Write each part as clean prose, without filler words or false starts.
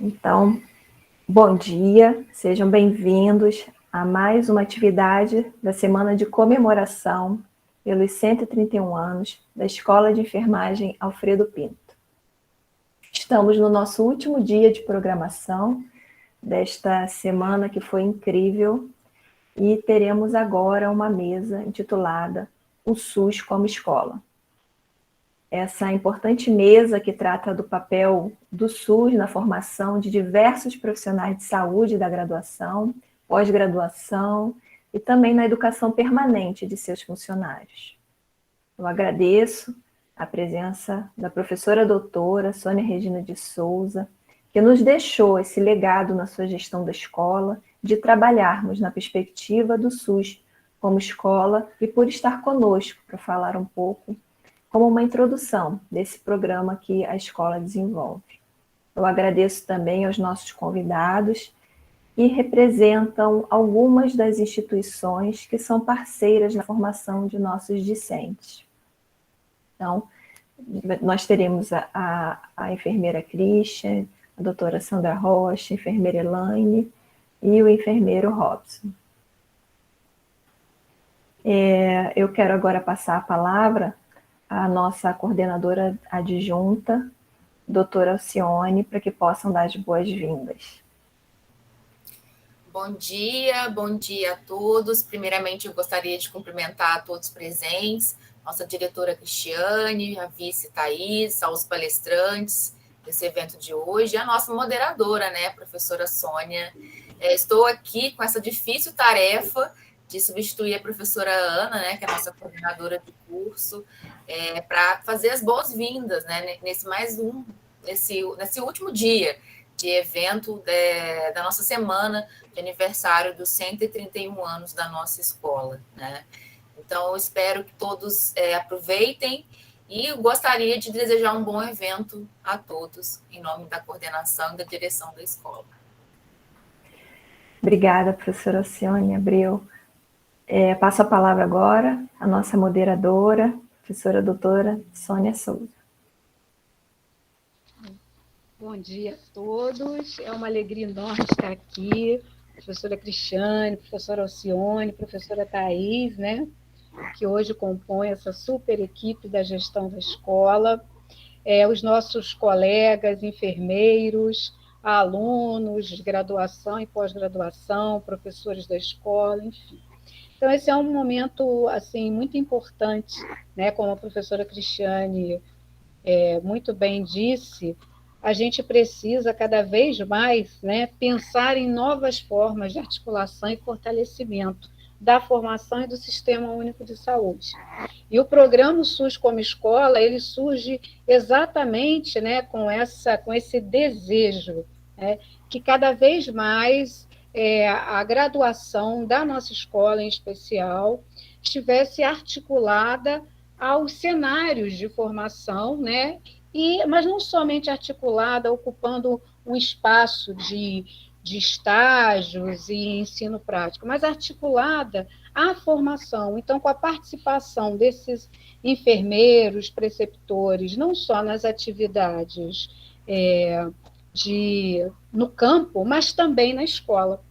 Então, bom dia, sejam bem-vindos a mais uma atividade da semana de comemoração pelos 131 anos da Escola de Enfermagem Alfredo Pinto. Estamos no nosso último dia de programação desta semana que foi incrível e teremos agora uma mesa intitulada O SUS como Escola. Essa importante mesa que trata do papel do SUS na formação de diversos profissionais de saúde da graduação, pós-graduação e também na educação permanente de seus funcionários. Eu agradeço a presença da professora doutora Sônia Regina de Souza, que nos deixou esse legado na sua gestão da escola, de trabalharmos na perspectiva do SUS como escola e por estar conosco para falar um pouco como uma introdução desse programa que a escola desenvolve. Eu agradeço também aos nossos convidados que representam algumas das instituições que são parceiras na formação de nossos discentes. Então, nós teremos a enfermeira Christian, a doutora Sandra Rocha, a enfermeira Elaine e o enfermeiro Robson. Eu quero agora passar a palavra à nossa coordenadora adjunta, doutora Alcione, para que possam dar as boas-vindas. Bom dia a todos. Primeiramente, eu gostaria de cumprimentar a todos presentes, nossa diretora Cristiane, a vice Thaís, aos palestrantes desse evento de hoje, e a nossa moderadora, né, professora Sônia. Estou aqui com essa difícil tarefa de substituir a professora Ana, né, que é a nossa coordenadora de curso, para fazer as boas-vindas, né, nesse último dia de evento da nossa semana de aniversário dos 131 anos da nossa escola, né? Então, eu espero que todos aproveitem e eu gostaria de desejar um bom evento a todos, em nome da coordenação e da direção da escola. Obrigada, professora Alcione Abreu. Passo a palavra agora à nossa moderadora, professora doutora Sônia Souza. Bom dia a todos, é uma alegria enorme estar aqui, professora Cristiane, professora Alcione, professora Thaís, né, que hoje compõe essa super equipe da gestão da escola, os nossos colegas, enfermeiros, alunos de graduação e pós-graduação, professores da escola, enfim. Então, esse é um momento assim, muito importante, né, como a professora Cristiane muito bem disse, a gente precisa cada vez mais, né, pensar em novas formas de articulação e fortalecimento da formação e do Sistema Único de Saúde. E o programa SUS como Escola, ele surge exatamente, né, com esse desejo, né, que cada vez mais a graduação da nossa escola, em especial, estivesse articulada aos cenários de formação, né, mas não somente articulada, ocupando um espaço de estágios e ensino prático, mas articulada à formação. Então, com a participação desses enfermeiros, preceptores, não só nas atividades no campo, mas também na escola.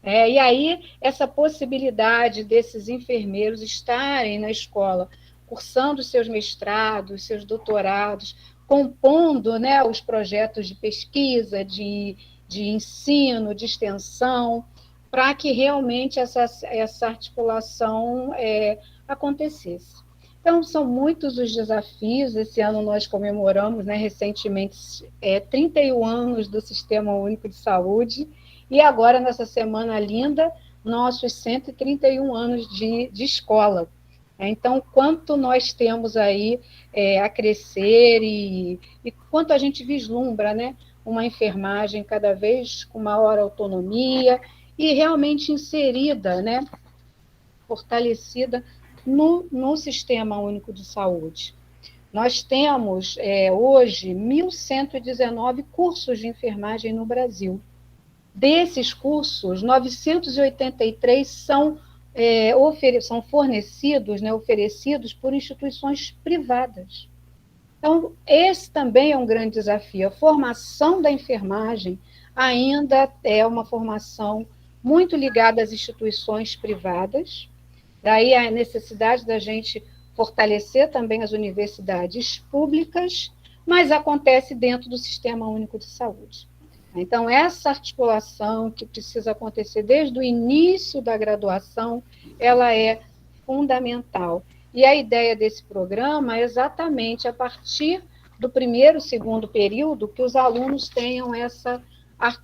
E aí, essa possibilidade desses enfermeiros estarem na escola, cursando seus mestrados, seus doutorados, compondo, né, os projetos de pesquisa, de ensino, de extensão, para que realmente essa articulação acontecesse. Então, são muitos os desafios. Esse ano nós comemoramos, né, recentemente 31 anos do Sistema Único de Saúde, e agora, nessa semana linda, nossos 131 anos de escola. Então, quanto nós temos aí a crescer e quanto a gente vislumbra, né, uma enfermagem cada vez com maior autonomia e realmente inserida, né, fortalecida no Sistema Único de Saúde. Nós temos, hoje, 1.119 cursos de enfermagem no Brasil. Desses cursos, 983 são fornecidos, né, oferecidos por instituições privadas. Então, esse também é um grande desafio. A formação da enfermagem, ainda é uma formação muito ligada às instituições privadas, daí a necessidade da gente fortalecer também as universidades públicas, mas acontece dentro do Sistema Único de Saúde. Então, essa articulação que precisa acontecer desde o início da graduação, ela é fundamental. E a ideia desse programa é exatamente a partir do primeiro, segundo período, que os alunos tenham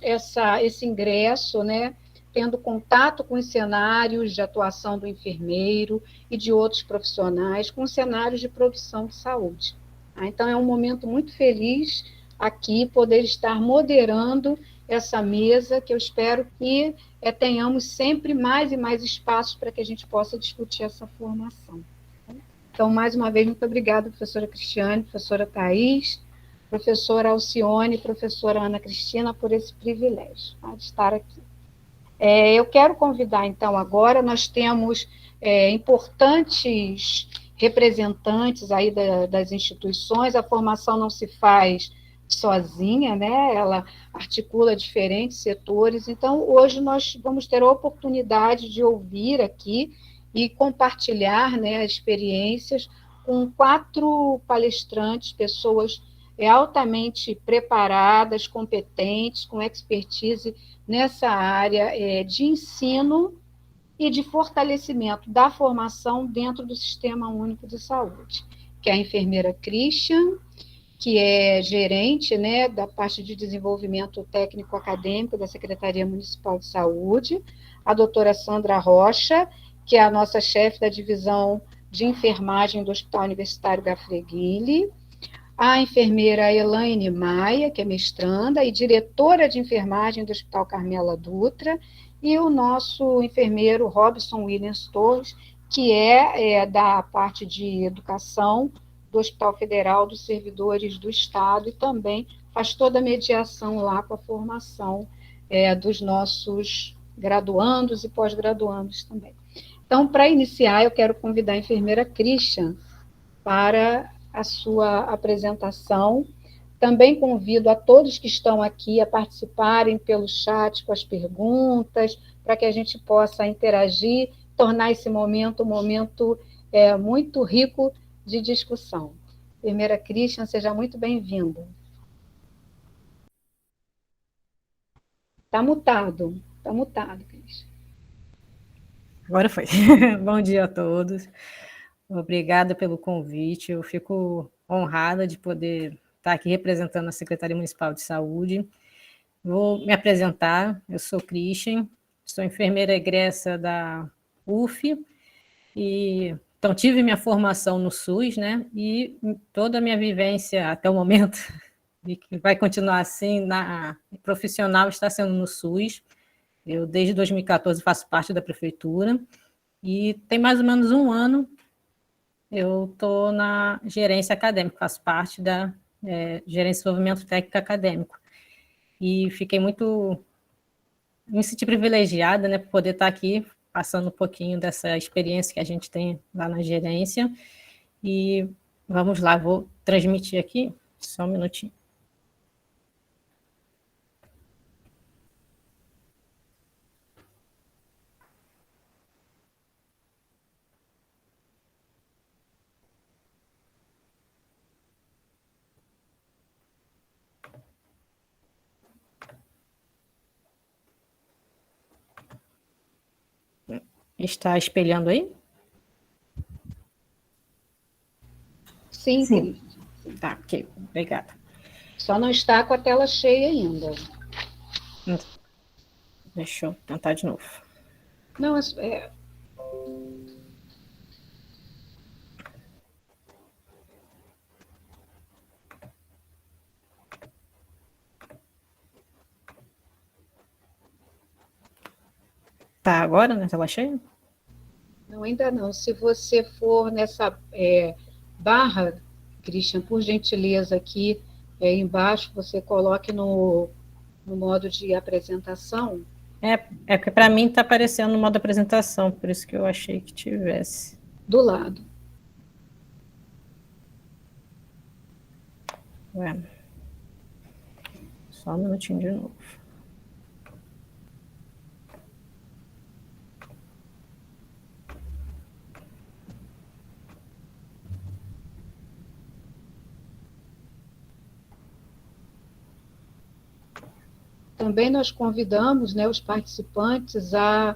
esse ingresso, né, tendo contato com os cenários de atuação do enfermeiro e de outros profissionais, com cenários de produção de saúde. Então, é um momento muito feliz aqui poder estar moderando essa mesa, que eu espero que tenhamos sempre mais e mais espaços para que a gente possa discutir essa formação. Então, mais uma vez, muito obrigada, professora Cristiane, professora Thais, professora Alcione, professora Ana Cristina, por esse privilégio, tá, de estar aqui. Eu quero convidar, então, agora, nós temos importantes representantes aí das instituições, a formação não se faz sozinha, né? Ela articula diferentes setores, então, hoje nós vamos ter a oportunidade de ouvir aqui e compartilhar, né, experiências com 4 palestrantes, pessoas altamente preparadas, competentes, com expertise nessa área de ensino e de fortalecimento da formação dentro do Sistema Único de Saúde, que é a enfermeira Christian, que é gerente, né, da parte de desenvolvimento técnico-acadêmico da Secretaria Municipal de Saúde, a doutora Sandra Rocha, que é a nossa chefe da divisão de enfermagem do Hospital Universitário Gafreguili, a enfermeira Elaine Maia, que é mestranda e diretora de enfermagem do Hospital Carmela Dutra, e o nosso enfermeiro Robson Williams Torres, que é da parte de educação do Hospital Federal dos Servidores do Estado e também faz toda a mediação lá com a formação dos nossos graduandos e pós-graduandos também. Então, para iniciar, eu quero convidar a enfermeira Christian para a sua apresentação. Também convido a todos que estão aqui a participarem pelo chat com as perguntas, para que a gente possa interagir, tornar esse momento um momento muito rico de discussão. Enfermeira Christian, seja muito bem-vinda. Está mutado, Christian. Agora foi. Bom dia a todos. Obrigada pelo convite. Eu fico honrada de poder estar aqui representando a Secretaria Municipal de Saúde. Vou me apresentar. Eu sou Christian, sou enfermeira egressa da UF e então tive minha formação no SUS, né? E toda a minha vivência até o momento e que vai continuar assim na profissional está sendo no SUS. Eu, desde 2014, faço parte da prefeitura e tem mais ou menos um ano eu estou na gerência acadêmica, faço parte da gerência de desenvolvimento técnico acadêmico. E me senti privilegiada, né, por poder estar aqui passando um pouquinho dessa experiência que a gente tem lá na gerência. E vamos lá, vou transmitir aqui, só um minutinho. Está espelhando aí? Sim, sim. Tá, ok, obrigada. Só não está com a tela cheia ainda. Deixa eu tentar de novo. Não, Tá agora na tela cheia? Não, ainda não. Se você for nessa barra, Christian, por gentileza, aqui embaixo, você coloque no modo de apresentação. Porque para mim está aparecendo no modo apresentação, por isso que eu achei que tivesse. Do lado. Só um minutinho de novo. também nós convidamos, né, os participantes a,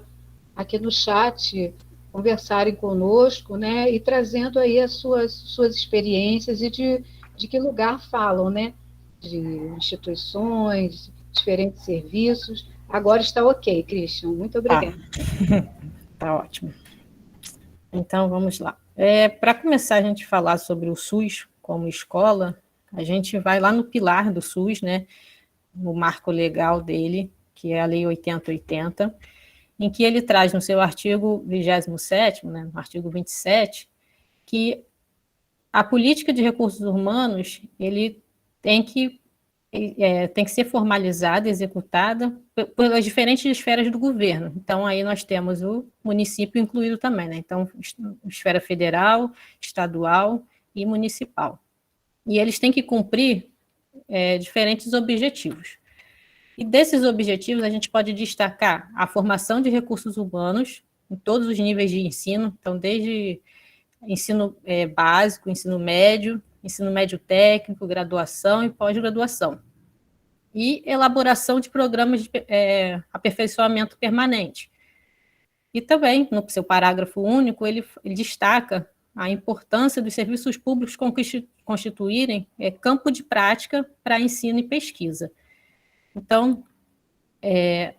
aqui no chat, conversarem conosco, né, e trazendo aí as suas experiências e de que lugar falam, né, de instituições, diferentes serviços. Agora está ok, Christian, muito obrigada. Tá ótimo. Então, vamos lá. Para começar a gente falar sobre o SUS como escola, a gente vai lá no pilar do SUS, né, no marco legal dele, que é a Lei 8080, em que ele traz no seu artigo 27º, né, no artigo 27, que a política de recursos humanos ele tem que ser formalizada, executada pelas diferentes esferas do governo. Então, aí nós temos o município incluído também, né? Então, esfera federal, estadual e municipal. E eles têm que cumprir diferentes objetivos. E desses objetivos, a gente pode destacar a formação de recursos humanos em todos os níveis de ensino, então, desde ensino básico, ensino médio técnico, graduação e pós-graduação. E elaboração de programas de aperfeiçoamento permanente. E também, no seu parágrafo único, ele destaca a importância dos serviços públicos constituírem campo de prática para ensino e pesquisa. Então,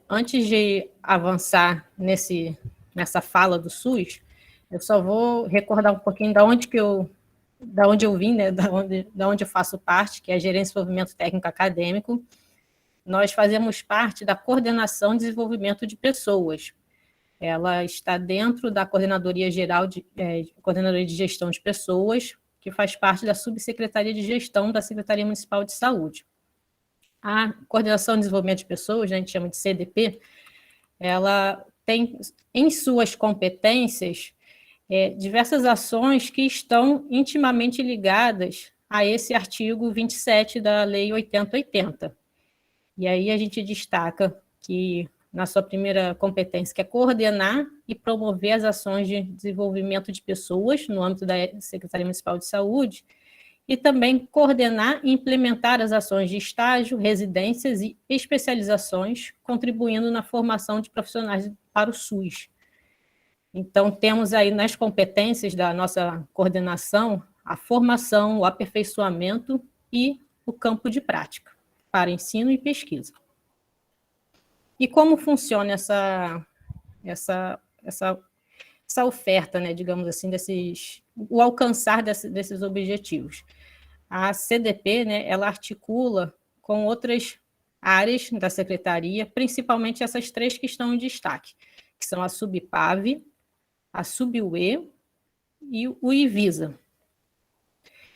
antes de avançar nessa fala do SUS, eu só vou recordar um pouquinho da onde eu vim, né, da onde eu faço parte, que é a Gerência de Desenvolvimento Técnico Acadêmico. Nós fazemos parte da Coordenação de Desenvolvimento de Pessoas. Ela está dentro da Coordenadoria Geral Coordenadoria de Gestão de Pessoas, que faz parte da Subsecretaria de Gestão da Secretaria Municipal de Saúde. A Coordenação de Desenvolvimento de Pessoas, a gente chama de CDP, ela tem em suas competências diversas ações que estão intimamente ligadas a esse artigo 27 da Lei 8080. E aí a gente destaca que, na sua primeira competência, que é coordenar e promover as ações de desenvolvimento de pessoas no âmbito da Secretaria Municipal de Saúde, e também coordenar e implementar as ações de estágio, residências e especializações, contribuindo na formação de profissionais para o SUS. Então, temos aí nas competências da nossa coordenação a formação, o aperfeiçoamento e o campo de prática para ensino e pesquisa. E como funciona essa oferta, né, digamos assim, o alcançar desses objetivos? A CDP, né, ela articula com outras áreas da secretaria, principalmente essas três que estão em destaque, que são a SUBPAV, a SUBUE e o IVISA.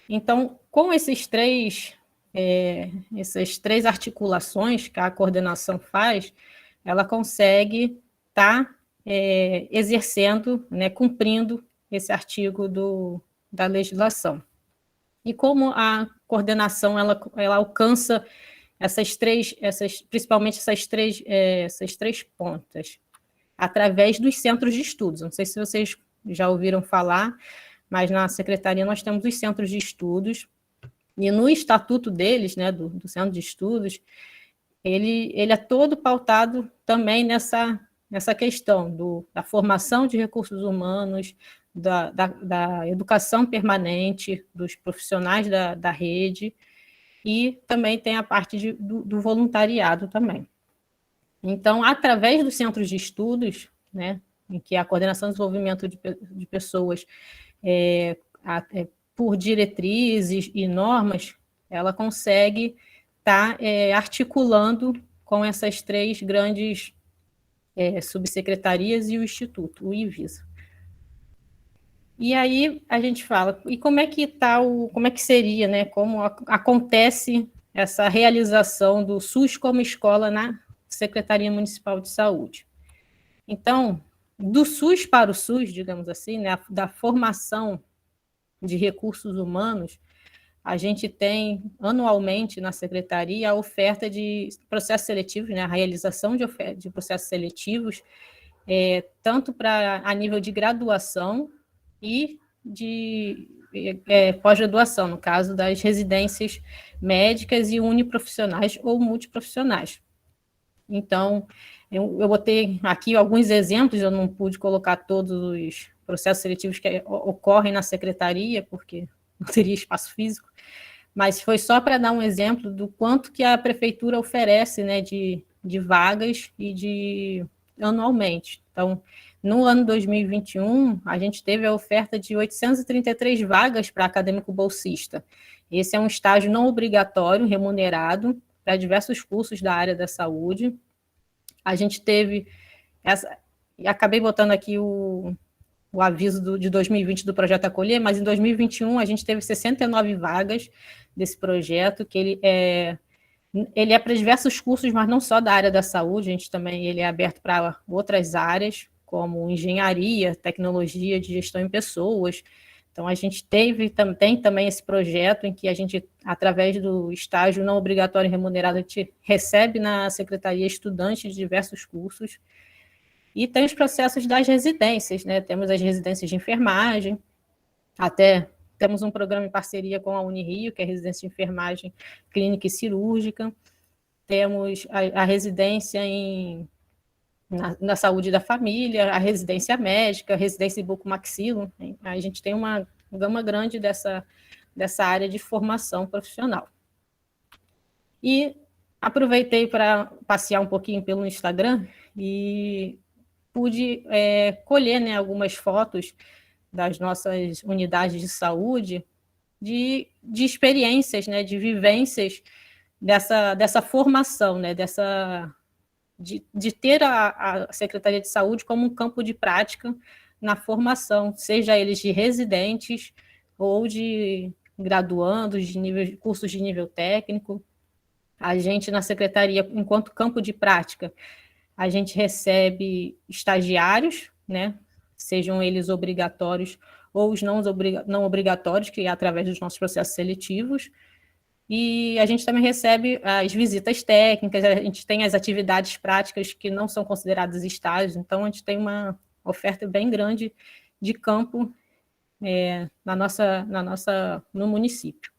Então, com essas três articulações que a coordenação faz, ela consegue estar exercendo, né, cumprindo esse artigo da legislação. E como a coordenação ela alcança principalmente essas três pontas, através dos centros de estudos. Não sei se vocês já ouviram falar, mas na secretaria nós temos os centros de estudos, e no estatuto deles, né, do centro de estudos, ele é todo pautado também nessa questão da formação de recursos humanos, da educação permanente dos profissionais da rede, e também tem a parte do voluntariado também. Então, através dos centros de estudos, né, em que a coordenação de desenvolvimento de pessoas, por diretrizes e normas, ela consegue estar articulando com essas três grandes subsecretarias e o Instituto, o IVISA. E aí a gente fala, e como é que seria, né, como acontece essa realização do SUS como escola na Secretaria Municipal de Saúde? Então, do SUS para o SUS, digamos assim, né, da formação de recursos humanos, a gente tem anualmente na Secretaria a oferta de processos seletivos, né, a realização de processos seletivos, tanto a nível de graduação e de pós-graduação, no caso das residências médicas e uniprofissionais ou multiprofissionais. Então, eu botei aqui alguns exemplos, eu não pude colocar todos os processos seletivos que ocorrem na secretaria, porque não teria espaço físico, mas foi só para dar um exemplo do quanto que a prefeitura oferece, né, de vagas e anualmente. Então, no ano 2021, a gente teve a oferta de 833 vagas para acadêmico bolsista. Esse é um estágio não obrigatório, remunerado, para diversos cursos da área da saúde. A gente teve e acabei botando aqui o aviso de 2020 do projeto Acolher, mas em 2021 a gente teve 69 vagas desse projeto, que ele é para diversos cursos, mas não só da área da saúde, ele é aberto para outras áreas, como engenharia, tecnologia de gestão em pessoas. Então, a gente tem também esse projeto em que a gente, através do estágio não obrigatório remunerado, a gente recebe na secretaria estudantes de diversos cursos. E tem os processos das residências, né? Temos as residências de enfermagem, até temos um programa em parceria com a Unirio, que é a residência de enfermagem clínica e cirúrgica. Temos a residência na saúde da família, a residência médica, a residência bucomaxilo. A gente tem uma gama grande dessa área de formação profissional. E aproveitei para passear um pouquinho pelo Instagram e pude colher, né, algumas fotos das nossas unidades de saúde, de experiências, né, de vivências dessa formação, né, de ter a Secretaria de Saúde como um campo de prática na formação, seja eles de residentes ou de graduandos, de cursos de nível técnico. A gente, na Secretaria, enquanto campo de prática, a gente recebe estagiários, né, sejam eles obrigatórios ou os não obrigatórios, que é através dos nossos processos seletivos. E a gente também recebe as visitas técnicas, a gente tem as atividades práticas que não são consideradas estágios, então a gente tem uma oferta bem grande de campo no município.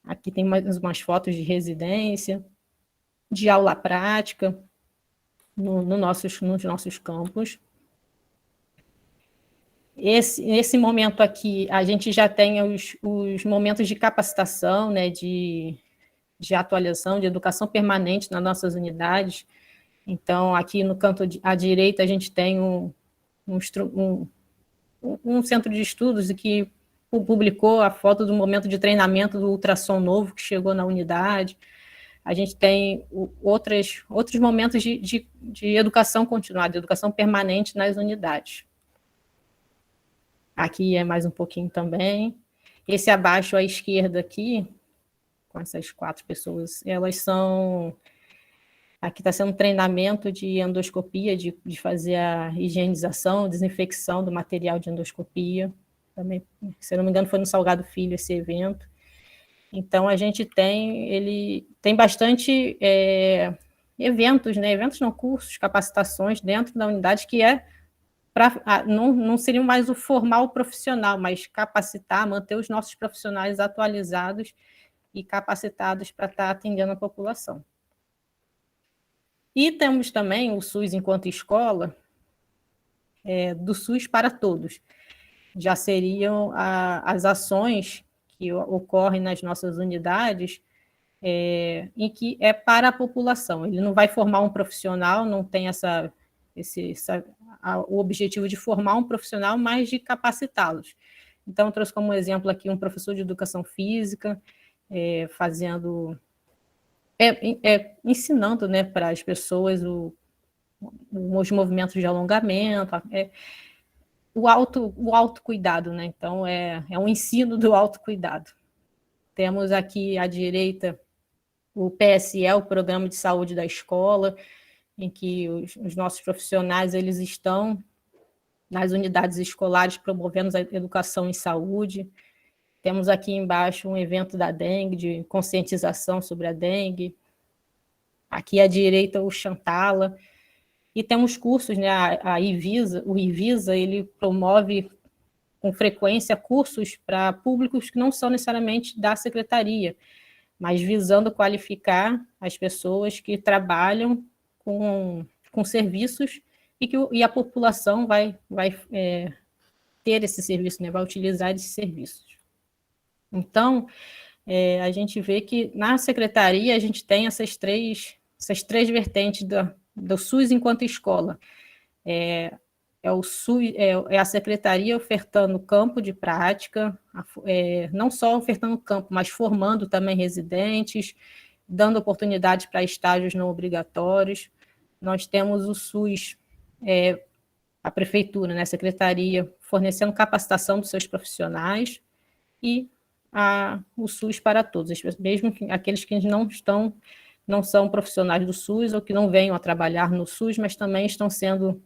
Aqui tem mais umas fotos de residência, de aula prática nos nossos campos. Esse momento aqui, a gente já tem os momentos de capacitação, né, de atualização, de educação permanente nas nossas unidades. Então, aqui no canto à direita, a gente tem um centro de estudos que publicou a foto do momento de treinamento do ultrassom novo que chegou na unidade. A gente tem outros momentos de educação continuada, de educação permanente nas unidades. Aqui é mais um pouquinho também. Esse abaixo à esquerda aqui, com essas 4 pessoas, elas são... Aqui está sendo um treinamento de endoscopia, de fazer a higienização, desinfecção do material de endoscopia. Também, se eu não me engano, foi no Salgado Filho esse evento. Então, a gente tem bastante eventos, né? Eventos não, cursos, capacitações dentro da unidade, que não seria mais o formal profissional, mas capacitar, manter os nossos profissionais atualizados e capacitados para estar atendendo a população. E temos também o SUS enquanto escola, do SUS para todos. Já seriam as ações que ocorrem nas nossas unidades, em que é para a população. Ele não vai formar um profissional, não tem o objetivo de formar um profissional, mas de capacitá-los. Então, eu trouxe como exemplo aqui um professor de educação física, ensinando, né, para as pessoas os movimentos de alongamento, o autocuidado, né? Então, é um ensino do autocuidado. Temos aqui à direita o PSE, o Programa de Saúde da Escola, em que os nossos profissionais eles estão nas unidades escolares promovendo a educação em saúde. Temos aqui embaixo um evento da dengue, de conscientização sobre a dengue. Aqui à direita o Chantala. E temos cursos, né? O IVISA, ele promove com frequência cursos para públicos que não são necessariamente da secretaria, mas visando qualificar as pessoas que trabalham com serviços e a população vai ter esse serviço, né, vai utilizar esses serviços. Então, a gente vê que na secretaria a gente tem essas três vertentes do SUS enquanto escola. O SUS, a secretaria ofertando campo de prática, não só ofertando campo, mas formando também residentes, dando oportunidades para estágios não obrigatórios. Nós temos o SUS, a prefeitura, né, a secretaria, fornecendo capacitação dos seus profissionais, e o SUS para todos, mesmo aqueles que não são profissionais do SUS ou que não venham a trabalhar no SUS, mas também estão sendo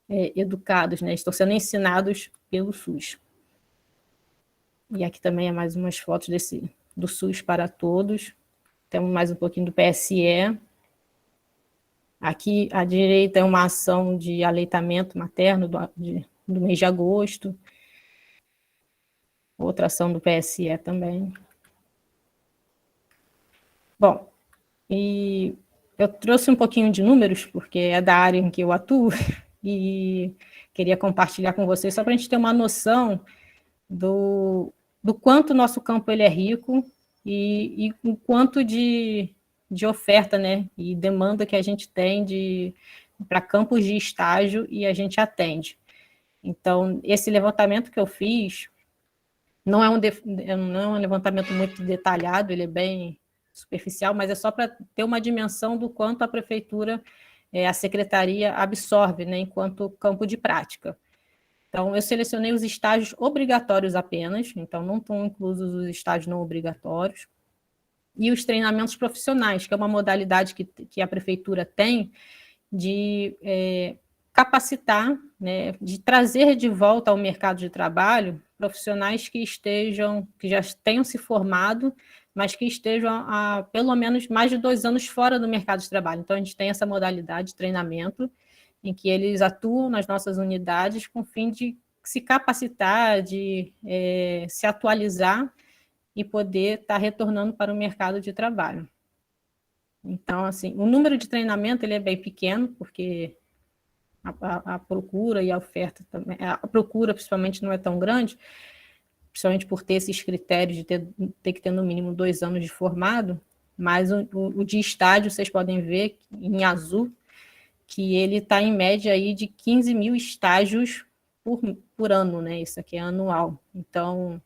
educados, né, estão sendo ensinados pelo SUS. E aqui também é mais umas fotos do SUS para todos. Temos mais um pouquinho do PSE. Aqui à direita é uma ação de aleitamento materno do mês de agosto. Outra ação do PSE também. Bom, e eu trouxe um pouquinho de números, porque é da área em que eu atuo, e queria compartilhar com vocês, só para a gente ter uma noção do quanto o nosso campo ele é rico e o quanto de oferta, né, e demanda que a gente tem para campos de estágio e a gente atende. Então, esse levantamento que eu fiz não é um levantamento muito detalhado, ele é bem superficial, mas é só para ter uma dimensão do quanto a prefeitura, a secretaria absorve, né, enquanto campo de prática. Então, eu selecionei os estágios obrigatórios apenas, então não estão inclusos os estágios não obrigatórios, e os treinamentos profissionais, que é uma modalidade que a prefeitura tem de capacitar, né, de trazer de volta ao mercado de trabalho profissionais que já tenham se formado, mas que estejam há pelo menos mais de 2 anos fora do mercado de trabalho. Então, a gente tem essa modalidade de treinamento, em que eles atuam nas nossas unidades com o fim de se capacitar, de se atualizar e poder estar retornando para o mercado de trabalho. Então, assim, o número de treinamento ele é bem pequeno, porque a procura e a oferta também, a procura principalmente não é tão grande, principalmente por ter esses critérios de ter que ter no mínimo 2 anos de formado, mas o de estágio, vocês podem ver em azul, que ele está em média aí de 15 mil estágios por ano, né? Isso aqui é anual. Então,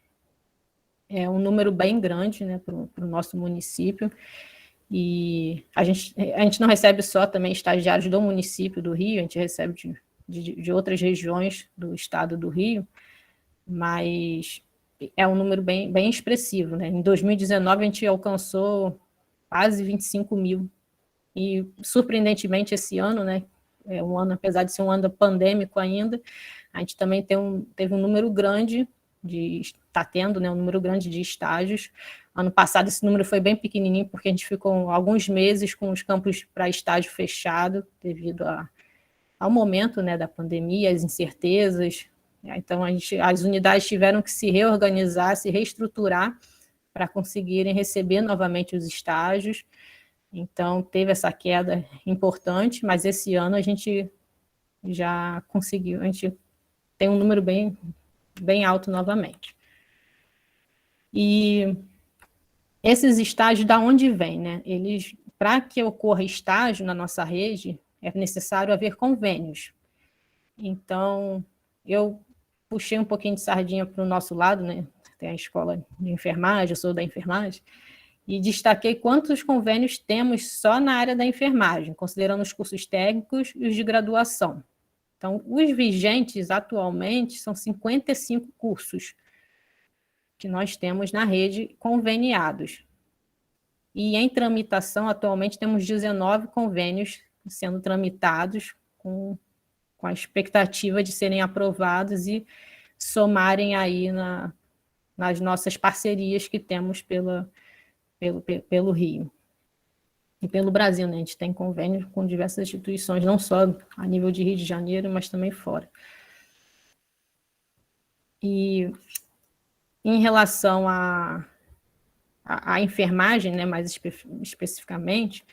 é um número bem grande, né, para o nosso município. E a gente não recebe só também estagiários do município do Rio, a gente recebe de outras regiões do estado do Rio, mas é um número bem, bem expressivo, né? Em 2019, a gente alcançou quase 25 mil. E, surpreendentemente, esse ano, né, apesar de ser um ano pandêmico ainda, a gente também teve um número grande está tendo, né, um número grande de estágios. Ano passado esse número foi bem pequenininho, porque a gente ficou alguns meses com os campos para estágio fechado, devido ao momento, né, da pandemia, as incertezas. Então, as unidades tiveram que se reorganizar, se reestruturar para conseguirem receber novamente os estágios. Então, teve essa queda importante, mas esse ano a gente já conseguiu, a gente tem um número bem, bem alto novamente. E esses estágios, da onde vêm, né? Para que ocorra estágio na nossa rede, é necessário haver convênios. Então, eu puxei um pouquinho de sardinha para o nosso lado, né? Tem a escola de enfermagem, eu sou da enfermagem, e destaquei quantos convênios temos só na área da enfermagem, considerando os cursos técnicos e os de graduação. Então, os vigentes atualmente são 55 cursos que nós temos na rede conveniados. E em tramitação, atualmente, temos 19 convênios sendo tramitados com a expectativa de serem aprovados e somarem aí nas nossas parcerias que temos pelo Rio e pelo Brasil, né? A gente tem convênios com diversas instituições, não só a nível de Rio de Janeiro, mas também fora. E em relação à enfermagem, né, mais especificamente,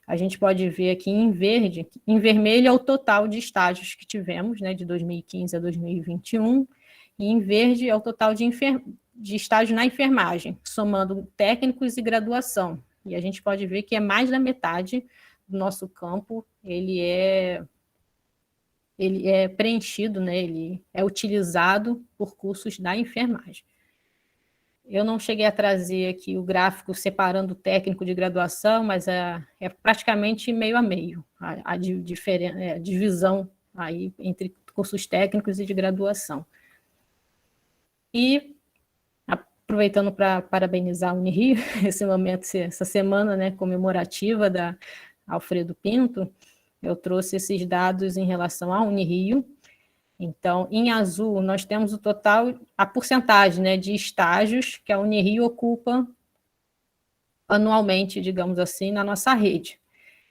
a gente pode ver aqui em verde, em vermelho é o total de estágios que tivemos, né, de 2015 a 2021, e em verde é o total de estágio na enfermagem, somando técnicos e graduação. E a gente pode ver que é mais da metade do nosso campo, ele é preenchido, né, ele é utilizado por cursos da enfermagem. Eu não cheguei a trazer aqui o gráfico separando o técnico de graduação, mas é praticamente meio a meio, a divisão aí entre cursos técnicos e de graduação. E, aproveitando para parabenizar a Unirio, esse momento, essa semana, né, comemorativa da Alfredo Pinto, eu trouxe esses dados em relação à Unirio. Então, em azul, nós temos o total, a porcentagem, né, de estágios que a Unirio ocupa anualmente, digamos assim, na nossa rede.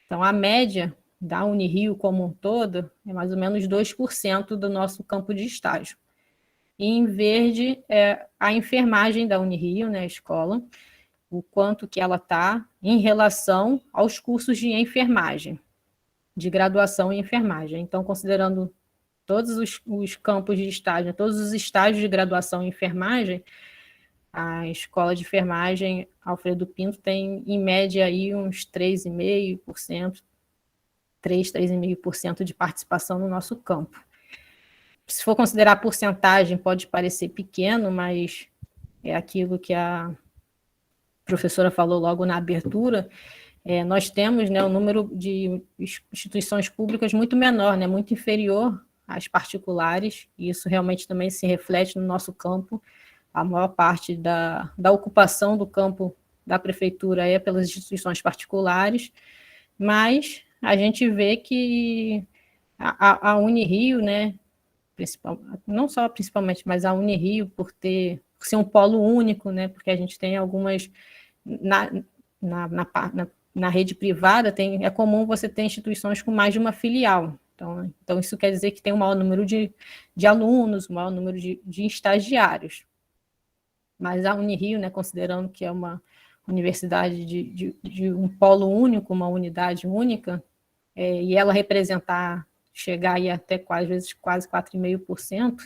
Então, a média da Unirio como um todo é mais ou menos 2% do nosso campo de estágio. E em verde é a enfermagem da Unirio, né, a escola, o quanto que ela está em relação aos cursos de enfermagem, de graduação em enfermagem. Então, considerando todos os campos de estágio, todos os estágios de graduação em enfermagem, a escola de enfermagem Alfredo Pinto tem, em média, aí uns 3,5%, 3,5% de participação no nosso campo. Se for considerar a porcentagem, pode parecer pequeno, mas é aquilo que a professora falou logo na abertura, nós temos, né, um número de instituições públicas muito menor, né, muito inferior às particulares, e isso realmente também se reflete no nosso campo. A maior parte da ocupação do campo da prefeitura é pelas instituições particulares, mas a gente vê que a Unirio, né, não só principalmente, mas a Unirio, por ser um polo único, né, porque a gente tem algumas, na rede privada, é comum você ter instituições com mais de uma filial. Então isso quer dizer que tem um maior número de alunos, um maior número de estagiários. Mas a Unirio, né, considerando que é uma universidade de um polo único, uma unidade única, e ela chegar aí até às vezes quase 4,5%,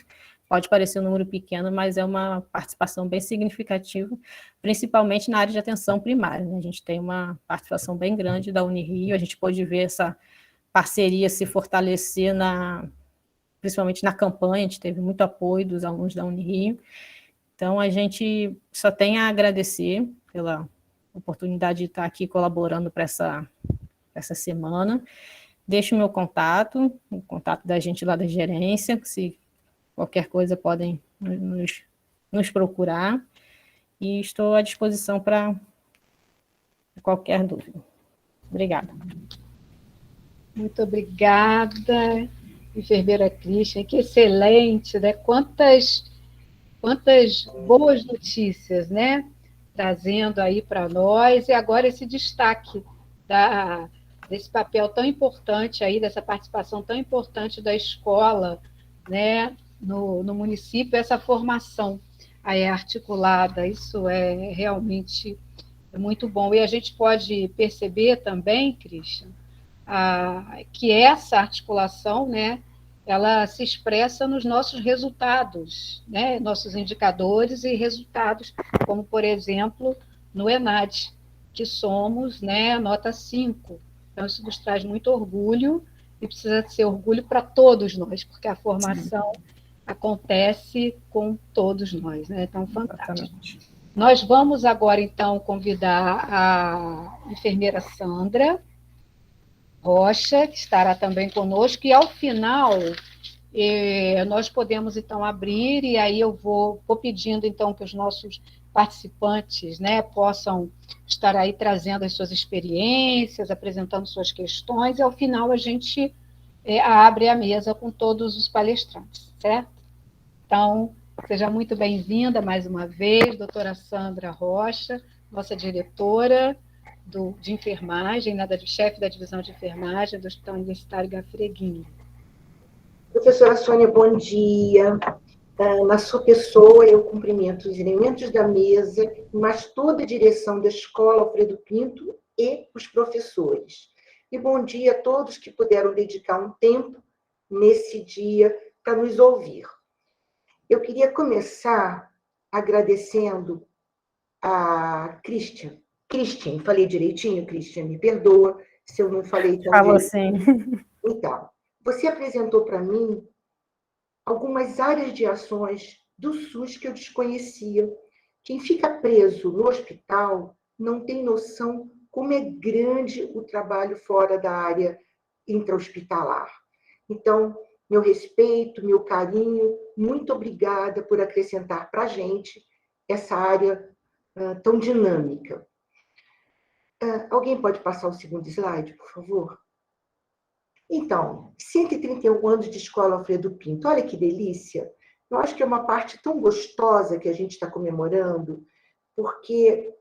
pode parecer um número pequeno, mas é uma participação bem significativa, principalmente na área de atenção primária, né? A gente tem uma participação bem grande da Unirio, a gente pode ver essa parceria se fortalecer, principalmente na campanha, a gente teve muito apoio dos alunos da Unirio. Então, a gente só tem a agradecer pela oportunidade de estar aqui colaborando para essa semana. Deixo o meu contato, o contato da gente lá da gerência, se qualquer coisa podem nos procurar, e estou à disposição para qualquer dúvida. Obrigada. Muito obrigada, enfermeira Christian, que excelente, né? Quantas boas notícias, né? Trazendo aí para nós, e agora esse destaque desse papel tão importante aí, dessa participação tão importante da escola, né, no município, essa formação aí articulada, isso é realmente muito bom. E a gente pode perceber também, Christian, que essa articulação, né, ela se expressa nos nossos resultados, né, nossos indicadores e resultados, como, por exemplo, no ENAD, que somos, né, nota 5. Então, isso nos traz muito orgulho, e precisa ser orgulho para todos nós, porque a formação acontece com todos nós, né? Então, fantástico. Exatamente. Nós vamos agora, então, convidar a enfermeira Sandra Rocha, que estará também conosco, e ao final nós podemos, então, abrir, e aí eu vou pedindo, então, que os nossos participantes, né, possam estar aí trazendo as suas experiências, apresentando suas questões, e ao final a gente abre a mesa com todos os palestrantes, certo? Então, seja muito bem-vinda mais uma vez, doutora Sandra Rocha, nossa diretora de enfermagem, chefe da divisão de enfermagem do Hospital Universitário Gafreguinho. Professora Sônia, bom dia. Na sua pessoa, eu cumprimento os elementos da mesa, mas toda a direção da Escola Alfredo Pinto e os professores. e bom dia a todos que puderam dedicar um tempo nesse dia para nos ouvir. Eu queria começar agradecendo a Christian. Christian, falei direitinho, Christian? Me perdoa se eu não falei tão Falou direitinho. sim. Então, você apresentou para mim algumas áreas de ações do SUS que eu desconhecia. Quem fica preso no hospital não tem noção como é grande o trabalho fora da área intra-hospitalar. Então, meu respeito, meu carinho, muito obrigada por acrescentar para a gente essa área tão dinâmica. Alguém pode passar o segundo slide, por favor? Então, 131 anos de Escola Alfredo Pinto, olha que delícia. Eu acho que é uma parte tão gostosa que a gente está comemorando, porque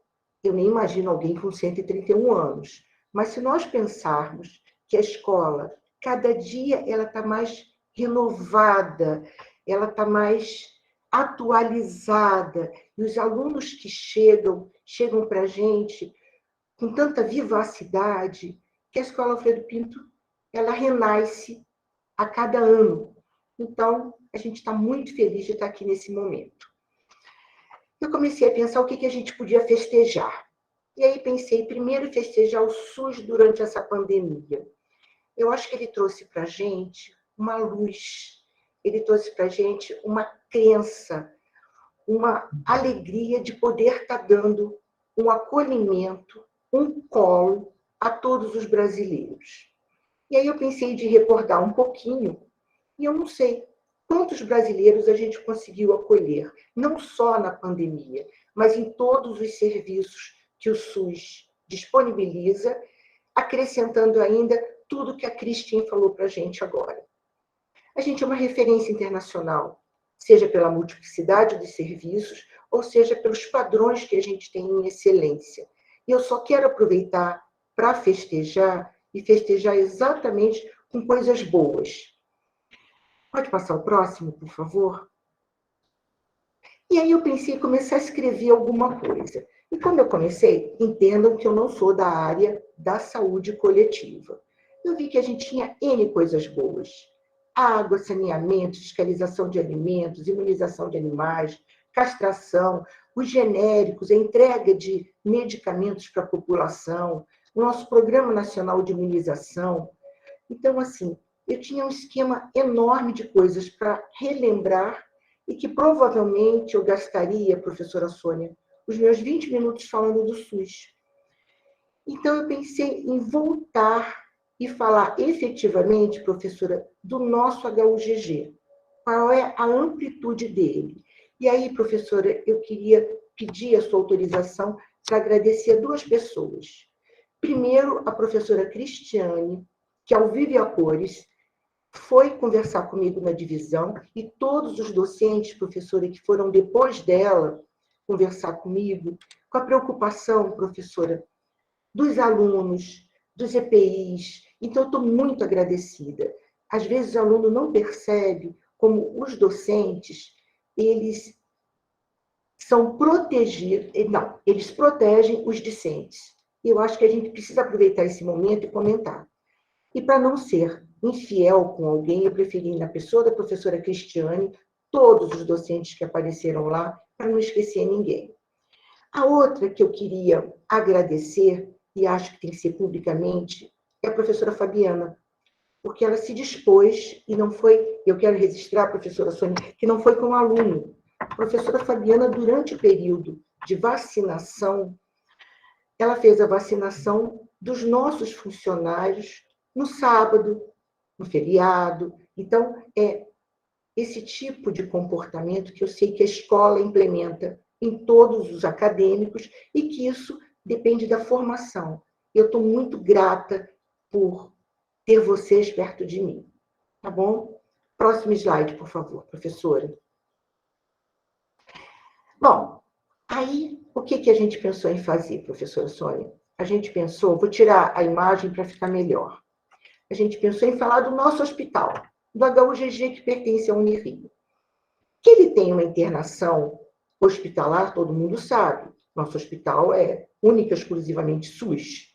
eu nem imagino alguém com 131 anos, mas se nós pensarmos que a escola, cada dia, ela está mais renovada, ela está mais atualizada, e os alunos que chegam para a gente com tanta vivacidade, que a Escola Alfredo Pinto ela renasce a cada ano. Então, a gente está muito feliz de estar aqui nesse momento. Eu comecei a pensar o que a gente podia festejar. E aí pensei, primeiro, festejar o SUS durante essa pandemia. Eu acho que ele trouxe para a gente uma luz, ele trouxe para a gente uma crença, uma alegria de poder estar dando um acolhimento, um colo a todos os brasileiros. E aí eu pensei de recordar um pouquinho, e eu não sei quantos brasileiros a gente conseguiu acolher, não só na pandemia, mas em todos os serviços que o SUS disponibiliza, acrescentando ainda tudo que a Christine falou para a gente agora. A gente é uma referência internacional, seja pela multiplicidade dos serviços, ou seja pelos padrões que a gente tem em excelência. E eu só quero aproveitar para festejar, e festejar exatamente com coisas boas. Pode passar o próximo, por favor? E aí eu pensei em começar a escrever alguma coisa. E quando eu comecei, entendam que eu não sou da área da saúde coletiva. Eu vi que a gente tinha N coisas boas. Água, saneamento, fiscalização de alimentos, imunização de animais, castração, os genéricos, a entrega de medicamentos para a população, o nosso Programa Nacional de Imunização. Então, assim, eu tinha um esquema enorme de coisas para relembrar e que provavelmente eu gastaria, professora Sônia, os meus 20 minutos falando do SUS. Então, eu pensei em voltar e falar efetivamente, professora, do nosso HUGG. Qual é a amplitude dele? E aí, professora, eu queria pedir a sua autorização para agradecer a duas pessoas. Primeiro, a professora Cristiane, que ao vivo e a cores foi conversar comigo na divisão, e todos os docentes, professora, que foram depois dela conversar comigo, com a preocupação, professora, dos alunos, dos EPIs. Então, eu estou muito agradecida. Às vezes, o aluno não percebe como os docentes, eles são protegidos, não, eles protegem os discentes. E eu acho que a gente precisa aproveitar esse momento e comentar. E para não ser infiel com alguém, eu preferi, na pessoa da professora Cristiane, todos os docentes que apareceram lá, para não esquecer ninguém. A outra que eu queria agradecer, e acho que tem que ser publicamente, é a professora Fabiana, porque ela se dispôs, e não foi, eu quero registrar, professora Sônia, que não foi como aluno. A professora Fabiana, durante o período de vacinação, ela fez a vacinação dos nossos funcionários no sábado, no feriado. Então, é esse tipo de comportamento que eu sei que a escola implementa em todos os acadêmicos e que isso depende da formação. Eu estou muito grata por ter vocês perto de mim. Tá bom? Próximo slide, por favor, professora. Bom, aí, o que a gente pensou em fazer, professora Sônia? A gente pensou, vou tirar a imagem para ficar melhor. A gente pensou em falar do nosso hospital, do HUGG, que pertence ao Unirio. Que ele tem uma internação hospitalar, todo mundo sabe. Nosso hospital é única, exclusivamente SUS.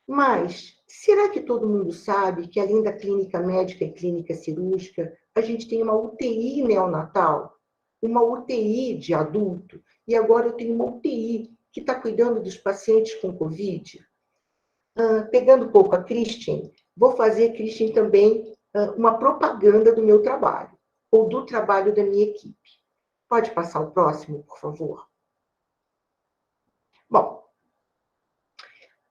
Mas será que todo mundo sabe que, além da clínica médica e clínica cirúrgica, a gente tem uma UTI neonatal, uma UTI de adulto, e agora eu tenho uma UTI que está cuidando dos pacientes com Covid? Pegando um pouco a Christian, vou fazer, Christian, também uma propaganda do meu trabalho, ou do trabalho da minha equipe. Pode passar o próximo, por favor? Bom,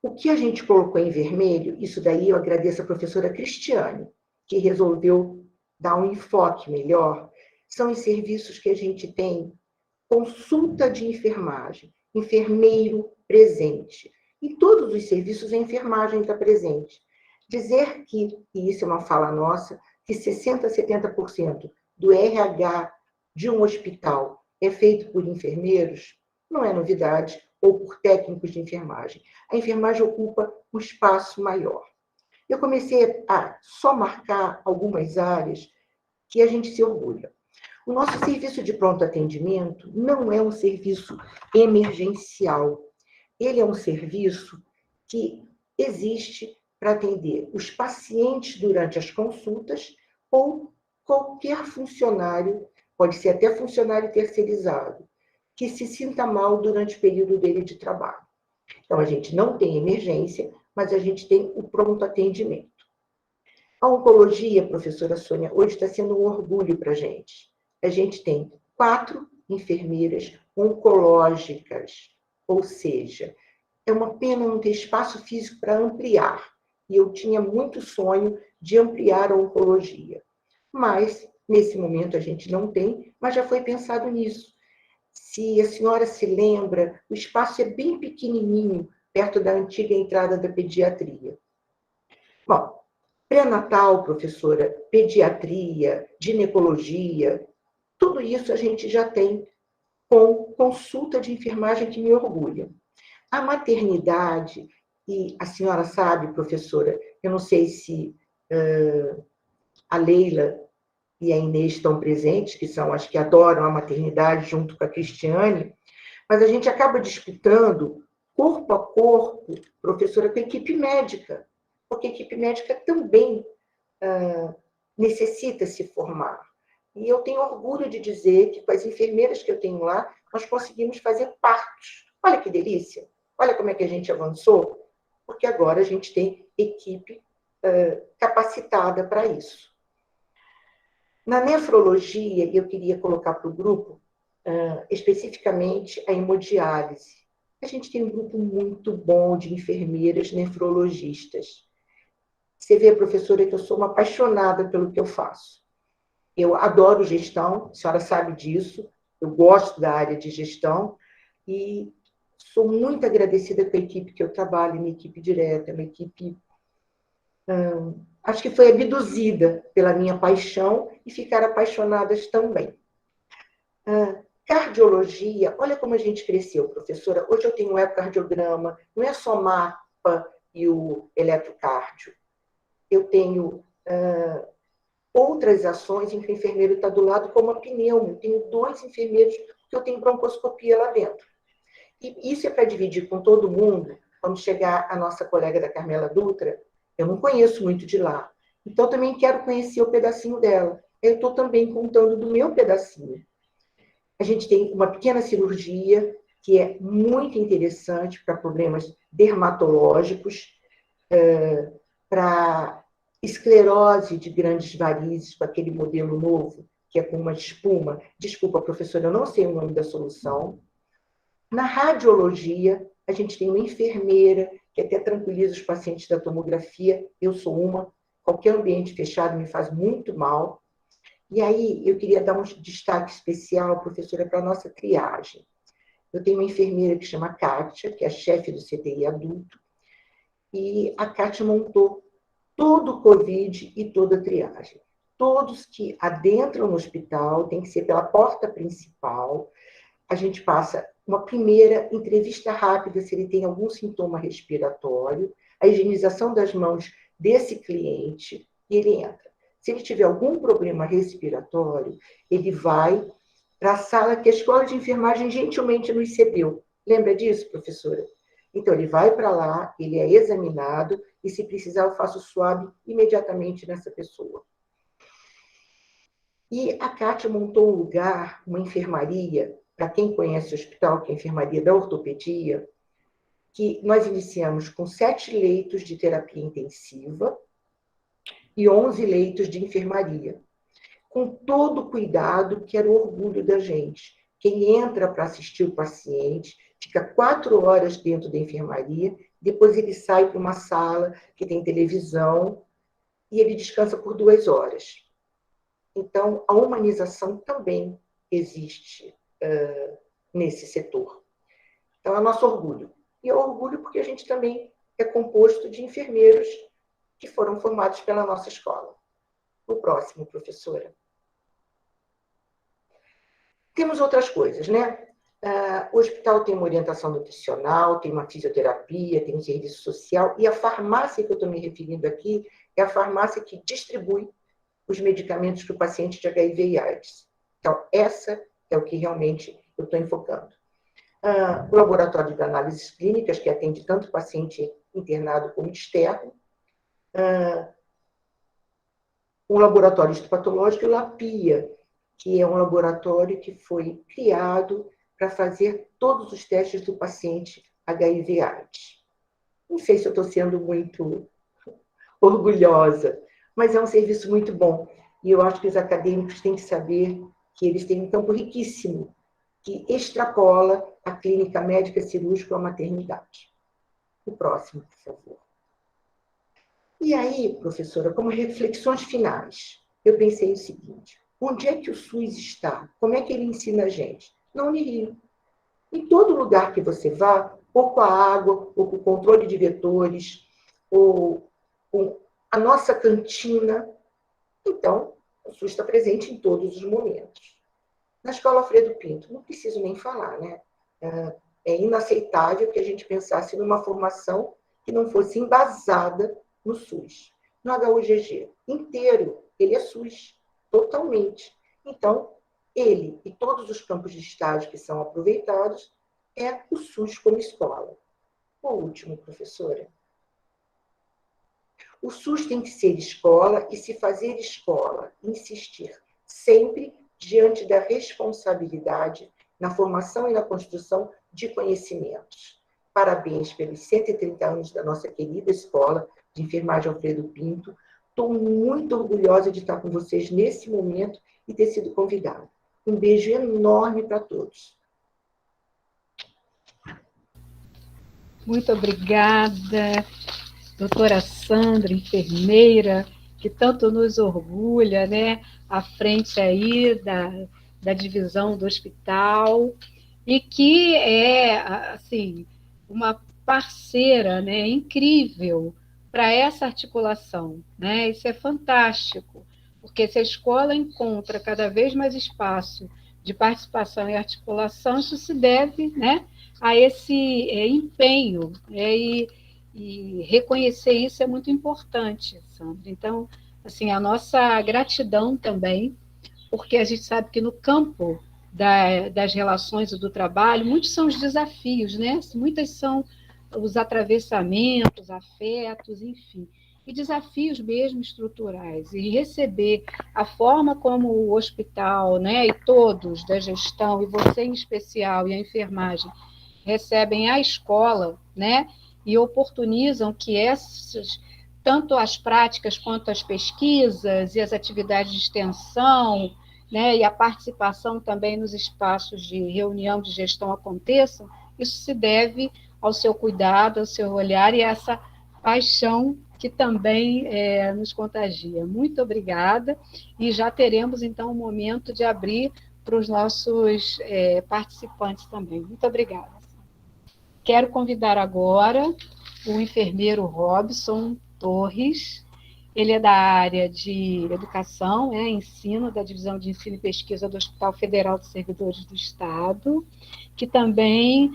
o que a gente colocou em vermelho, isso daí eu agradeço a professora Cristiane, que resolveu dar um enfoque melhor, são os serviços que a gente tem: consulta de enfermagem, enfermeiro presente. Em todos os serviços, a enfermagem está presente. Dizer que, e isso é uma fala nossa, que 60% a 70% do RH de um hospital é feito por enfermeiros, não é novidade, ou por técnicos de enfermagem. A enfermagem ocupa um espaço maior. Eu comecei a só marcar algumas áreas que a gente se orgulha. O nosso serviço de pronto atendimento não é um serviço emergencial. Ele é um serviço que existe para atender os pacientes durante as consultas ou qualquer funcionário, pode ser até funcionário terceirizado, que se sinta mal durante o período dele de trabalho. Então, a gente não tem emergência, mas a gente tem o pronto atendimento. A oncologia, professora Sônia, hoje está sendo um orgulho para a gente. A gente tem 4 enfermeiras oncológicas, ou seja, é uma pena não ter espaço físico para ampliar. E eu tinha muito sonho de ampliar a oncologia. Mas, nesse momento, a gente não tem, mas já foi pensado nisso. Se a senhora se lembra, o espaço é bem pequenininho, perto da antiga entrada da pediatria. Bom, pré-natal, professora, pediatria, ginecologia, tudo isso a gente já tem com consulta de enfermagem, que me orgulha. A maternidade, e a senhora sabe, professora, eu não sei se a Leila e a Inês estão presentes, que são as que adoram a maternidade junto com a Cristiane, mas a gente acaba disputando corpo a corpo, professora, com a equipe médica, porque a equipe médica também necessita se formar. E eu tenho orgulho de dizer que, com as enfermeiras que eu tenho lá, nós conseguimos fazer partos. Olha que delícia! Olha como é que a gente avançou, porque agora a gente tem equipe capacitada para isso. Na nefrologia, eu queria colocar para o grupo, especificamente, a hemodiálise. A gente tem um grupo muito bom de enfermeiras nefrologistas. Você vê, professora, que eu sou uma apaixonada pelo que eu faço. Eu adoro gestão, a senhora sabe disso, eu gosto da área de gestão e sou muito agradecida com a equipe que eu trabalho, minha equipe direta, minha equipe... acho que foi abduzida pela minha paixão e ficaram apaixonadas também. Cardiologia, olha como a gente cresceu, professora. Hoje eu tenho um ecocardiograma, não é só mapa e o eletrocardio. Eu tenho outras ações em que o enfermeiro está do lado, como a pneumo. Eu tenho 2 enfermeiros que eu tenho broncoscopia lá dentro. E isso é para dividir com todo mundo. Quando chegar a nossa colega da Carmela Dutra, eu não conheço muito de lá. Então, também quero conhecer o pedacinho dela. Eu estou também contando do meu pedacinho. A gente tem uma pequena cirurgia, que é muito interessante para problemas dermatológicos, para esclerose de grandes varizes, com aquele modelo novo, que é com uma espuma. Desculpa, professora, eu não sei o nome da solução. Na radiologia, a gente tem uma enfermeira que até tranquiliza os pacientes da tomografia. Eu sou uma. Qualquer ambiente fechado me faz muito mal. E aí, eu queria dar um destaque especial, professora, para a nossa triagem. Eu tenho uma enfermeira que chama Kátia, que é a chefe do CTI adulto, e a Kátia montou todo o Covid e toda a triagem. Todos que adentram no hospital, tem que ser pela porta principal. A gente passa uma primeira entrevista rápida se ele tem algum sintoma respiratório, a higienização das mãos desse cliente, e ele entra. Se ele tiver algum problema respiratório, ele vai para a sala que a escola de enfermagem gentilmente nos cedeu. Lembra disso, professora? Então, ele vai para lá, ele é examinado, e se precisar, eu faço swab imediatamente nessa pessoa. E a Kátia montou um lugar, uma enfermaria, para quem conhece o hospital, que é a enfermaria da ortopedia, que nós iniciamos com 7 leitos de terapia intensiva e 11 leitos de enfermaria, com todo o cuidado, que era o orgulho da gente. Quem entra para assistir o paciente fica 4 horas dentro da enfermaria, depois ele sai para uma sala que tem televisão e ele descansa por 2 horas. Então, a humanização também existe nesse setor. Então, é nosso orgulho. E é orgulho porque a gente também é composto de enfermeiros que foram formados pela nossa escola. O próximo, professora. Temos outras coisas, né? O hospital tem uma orientação nutricional, tem uma fisioterapia, tem um serviço social, e a farmácia que eu estou me referindo aqui é a farmácia que distribui os medicamentos para o paciente de HIV e AIDS. Então, essa é o que realmente eu estou enfocando. O laboratório de análises clínicas, que atende tanto paciente internado como externo. O laboratório histopatológico e o LAPIA, que é um laboratório que foi criado para fazer todos os testes do paciente HIV/AIDS. Não sei se eu estou sendo muito orgulhosa, mas é um serviço muito bom. E eu acho que os acadêmicos têm que saber que eles têm um campo riquíssimo, que extrapola a clínica médica cirúrgica ou a maternidade. O próximo, por favor. E aí, professora, como reflexões finais, eu pensei o seguinte: onde é que o SUS está? Como é que ele ensina a gente? Na Unirio. Em todo lugar que você vá, ou com a água, ou com o controle de vetores, ou com a nossa cantina. Então, o SUS está presente em todos os momentos. Na Escola Alfredo Pinto, não preciso nem falar, né? É inaceitável que a gente pensasse numa formação que não fosse embasada no SUS. No HUGG inteiro, ele é SUS, totalmente. Então, ele e todos os campos de estágio que são aproveitados é o SUS como escola. O último, professora. O SUS tem que ser escola e, se fazer escola, insistir sempre diante da responsabilidade na formação e na construção de conhecimentos. Parabéns pelos 130 anos da nossa querida Escola de Enfermagem Alfredo Pinto. Estou muito orgulhosa de estar com vocês nesse momento e ter sido convidada. Um beijo enorme para todos. Muito obrigada, doutora Sandra, enfermeira, que tanto nos orgulha, né, à frente aí da divisão do hospital, e que é, assim, uma parceira, né, incrível para essa articulação, né? Isso é fantástico, porque se a escola encontra cada vez mais espaço de participação e articulação, isso se deve, né, a esse empenho, né, e reconhecer isso é muito importante, Sandra. Então, assim, a nossa gratidão também, porque a gente sabe que no campo das relações e do trabalho, muitos são os desafios, né? Muitas são os atravessamentos, afetos, enfim, e desafios mesmo estruturais. E receber a forma como o hospital, né, e todos da gestão, e você em especial, e a enfermagem, recebem a escola, né, e oportunizam que essas, tanto as práticas quanto as pesquisas e as atividades de extensão, né, e a participação também nos espaços de reunião de gestão aconteçam, isso se deve ao seu cuidado, ao seu olhar e a essa paixão que também nos contagia. Muito obrigada, e já teremos, então, um momento de abrir para os nossos participantes também. Muito obrigada. Quero convidar agora o enfermeiro Robson Torres. Ele é da área de educação, ensino, da divisão de ensino e pesquisa do Hospital Federal dos Servidores do Estado, que também,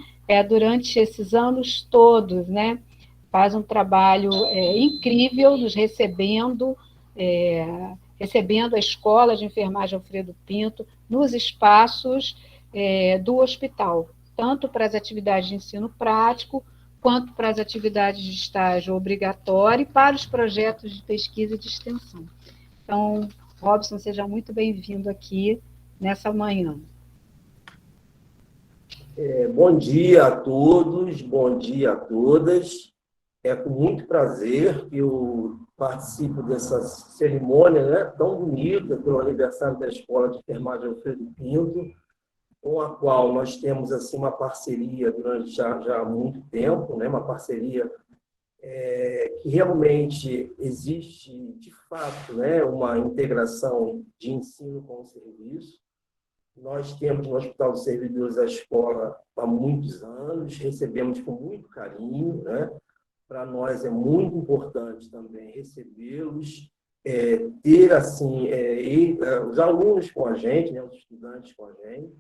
durante esses anos todos, né, faz um trabalho incrível, nos recebendo a Escola de Enfermagem Alfredo Pinto nos espaços do hospital, tanto para as atividades de ensino prático, quanto para as atividades de estágio obrigatório e para os projetos de pesquisa e de extensão. Então, Robson, seja muito bem-vindo aqui nessa manhã. Bom dia a todos, bom dia a todas. É com muito prazer que eu participo dessa cerimônia, né, tão bonita, pelo aniversário da Escola de Enfermagem Alfredo Pinto, com a qual nós temos assim, uma parceria durante já há muito tempo, né, uma parceria que realmente existe, de fato, né, uma integração de ensino com o serviço. Nós temos no Hospital dos Servidores a escola há muitos anos, recebemos com muito carinho, né? Para nós é muito importante também recebê-los, ter assim, os alunos com a gente, né? Os estudantes com a gente.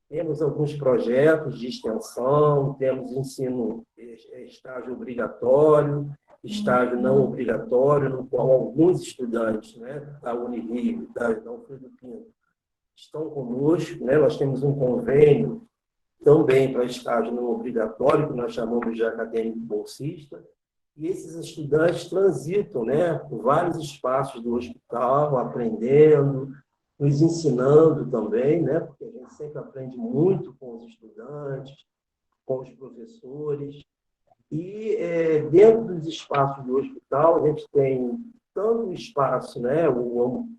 Temos alguns projetos de extensão, temos ensino, estágio obrigatório, estágio não obrigatório, no qual alguns estudantes, né, da Unirio, da Alfredo Pinto, estão conosco, né? Nós temos um convênio também para estágio não obrigatório, que nós chamamos de acadêmico bolsista, e esses estudantes transitam, né, por vários espaços do hospital, aprendendo, nos ensinando também, né, porque a gente sempre aprende muito com os estudantes, com os professores, e dentro dos espaços do hospital, a gente tem tanto o espaço, né,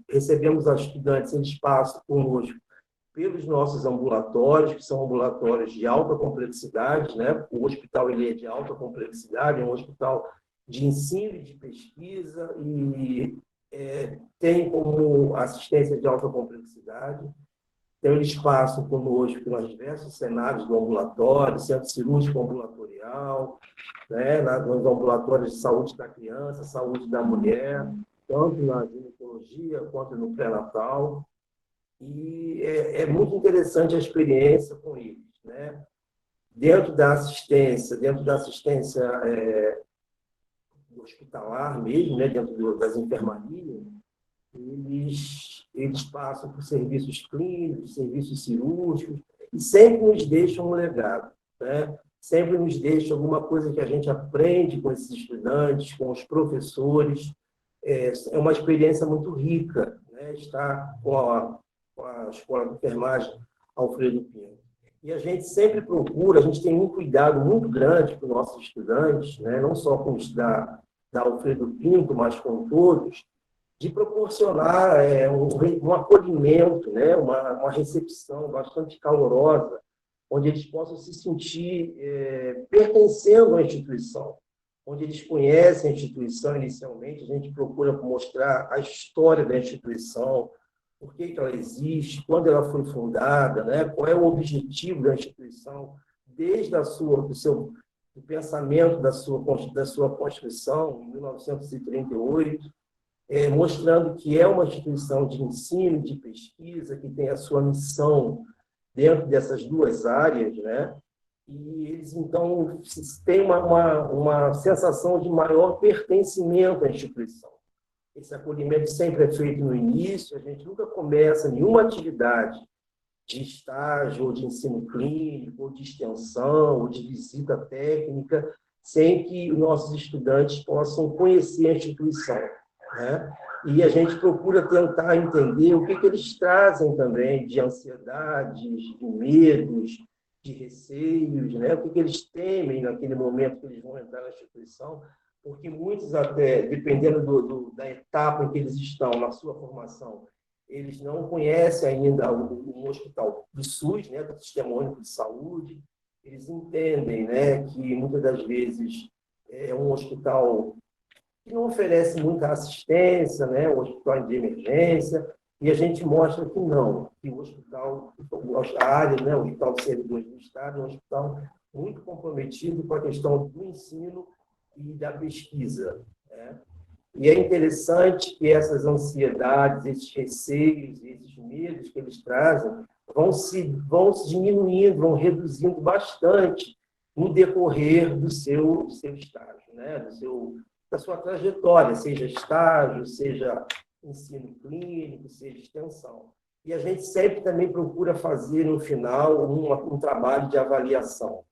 recebemos os estudantes em espaço conosco pelos nossos ambulatórios, que são ambulatórios de alta complexidade, né? O hospital ele é de alta complexidade, é um hospital de ensino e de pesquisa e tem como assistência de alta complexidade. Tem um espaço conosco nos diversos cenários do ambulatório, centro cirúrgico ambulatorial, né? Nos ambulatórios de saúde da criança, saúde da mulher, tanto na ginecologia quanto no pré-natal. E é muito interessante a experiência com eles, né? Dentro da assistência hospitalar mesmo, né? Dentro das enfermarias, eles passam por serviços clínicos, serviços cirúrgicos, e sempre nos deixam um legado, né? Sempre nos deixa alguma coisa que a gente aprende com esses estudantes, com os professores. É uma experiência muito rica, né? Estar com a Escola de Enfermagem Alfredo Pinto. E a gente sempre procura, a gente tem um cuidado muito grande com os nossos estudantes, né? Não só com os da Alfredo Pinto, mas com todos, de proporcionar um acolhimento, né? Uma recepção bastante calorosa, onde eles possam se sentir pertencendo à instituição, onde eles conhecem a instituição inicialmente, a gente procura mostrar a história da instituição, por que ela existe, quando ela foi fundada, né? Qual é o objetivo da instituição, desde do pensamento da sua Constituição, em 1938, mostrando que é uma instituição de ensino, de pesquisa, que tem a sua missão dentro dessas duas áreas, né? E eles, então, têm uma sensação de maior pertencimento à instituição. Esse acolhimento sempre é feito no início, a gente nunca começa nenhuma atividade de estágio, ou de ensino clínico, ou de extensão, ou de visita técnica, sem que os nossos estudantes possam conhecer a instituição, né? E a gente procura tentar entender o que eles trazem também de ansiedades, de medos, de receios, né? O que eles temem naquele momento que eles vão entrar na instituição, porque muitos até, dependendo da etapa em que eles estão na sua formação, eles não conhecem ainda um hospital do SUS, né, do Sistema Único de Saúde. Eles entendem, né, que muitas das vezes é um hospital que não oferece muita assistência, né, um hospital de emergência, e a gente mostra que não, que o hospital, a área, né, o Hospital dos Servidores do Estado, é um hospital muito comprometido com a questão do ensino e da pesquisa, né? E é interessante que essas ansiedades, esses receios, esses medos que eles trazem vão se diminuindo, vão reduzindo bastante no decorrer do seu estágio, né? Da sua trajetória, seja estágio, seja ensino clínico, seja extensão. E a gente sempre também procura fazer, no final, um trabalho de avaliação.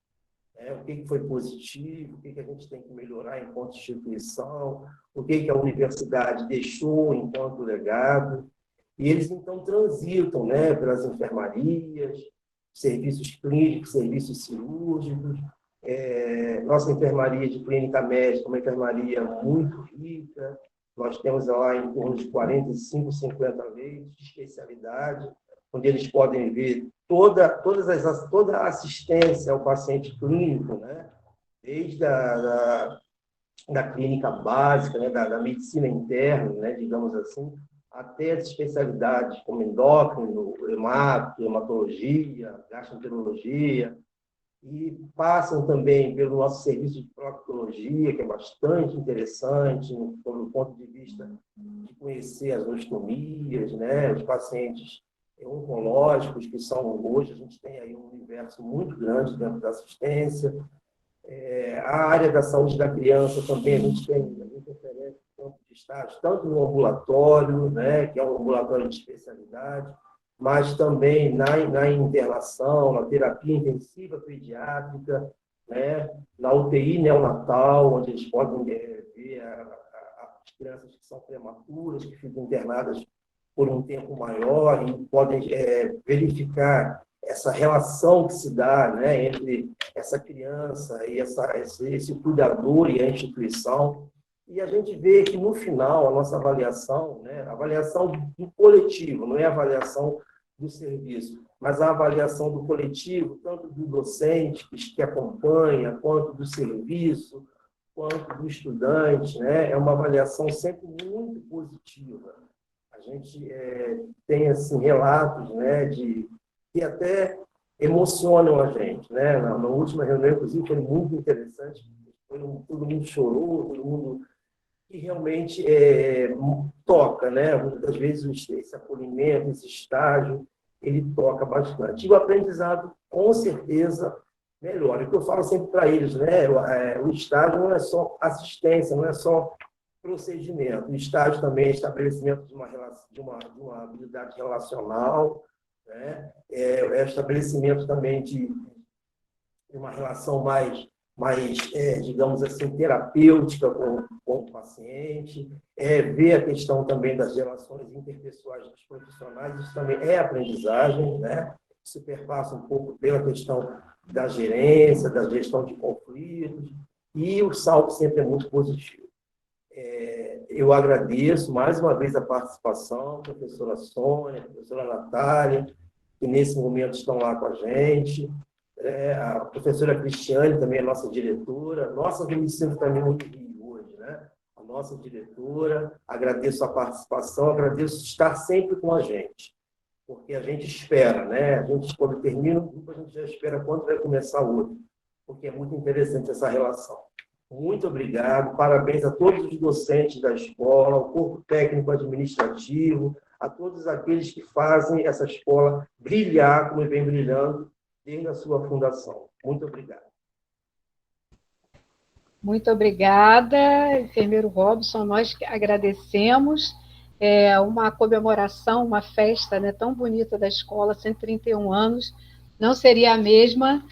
O que foi positivo, o que a gente tem que melhorar enquanto instituição, o que a universidade deixou enquanto legado. E eles, então, transitam, né, pelas enfermarias, serviços clínicos, serviços cirúrgicos. Nossa enfermaria de clínica médica é uma enfermaria muito rica. Nós temos lá em torno de 45, 50 leitos de especialidade, onde eles podem ver toda a assistência ao paciente clínico, né? Desde da clínica básica, né? da medicina interna, né? Digamos assim, até as especialidades como endócrino, hematologia, gastroenterologia, e passam também pelo nosso serviço de proctologia, que é bastante interessante, do ponto de vista de conhecer as ostomias, né? Os pacientes oncológicos, que são hoje, a gente tem aí um universo muito grande dentro da assistência. A área da saúde da criança também, a gente oferece campo de estágio, tanto no ambulatório, né? Que é um ambulatório de especialidade, mas também na internação, na terapia intensiva pediátrica, né? Na UTI neonatal, onde eles podem ver as crianças que são prematuras, que ficam internadas por um tempo maior, e podem verificar essa relação que se dá, né, entre essa criança e esse cuidador e a instituição. E a gente vê que, no final, a nossa avaliação, né, a avaliação do coletivo, não é a avaliação do serviço, mas a avaliação do coletivo, tanto do docente que acompanha, quanto do serviço, quanto do estudante, né, é uma avaliação sempre muito positiva. A gente tem assim, relatos, né, que até emocionam a gente. Né? Na última reunião, inclusive, foi muito interessante. Todo mundo chorou, todo mundo que realmente toca. Né? Muitas vezes esse acolhimento, esse estágio, ele toca bastante. E o aprendizado, com certeza, melhora. O que eu falo sempre para eles, né? O estágio não é só assistência, não é só procedimento. O estágio também é estabelecimento de uma habilidade relacional, né? Estabelecimento também de uma relação mais digamos assim, terapêutica com o paciente, ver a questão também das relações interpessoais dos profissionais, isso também é aprendizagem, né? Isso perpassa um pouco pela questão da gerência, da gestão de conflitos, e o saldo sempre é muito positivo. Eu agradeço mais uma vez a participação, professora Sônia, professora Natália, que nesse momento estão lá com a gente, a professora Cristiane, também é nossa diretora, nossa, eu me sinto também muito rio hoje, né? A nossa diretora, agradeço a participação, agradeço estar sempre com a gente, porque a gente espera, né? A gente, quando termina o grupo, a gente já espera quando vai começar o outro, porque é muito interessante essa relação. Muito obrigado, parabéns a todos os docentes da escola, ao corpo técnico administrativo, a todos aqueles que fazem essa escola brilhar como vem brilhando desde a sua fundação. Muito obrigado. Muito obrigada, enfermeiro Robson. Nós que agradecemos. Uma comemoração, uma festa, né, tão bonita da escola, 131 anos, não seria a mesma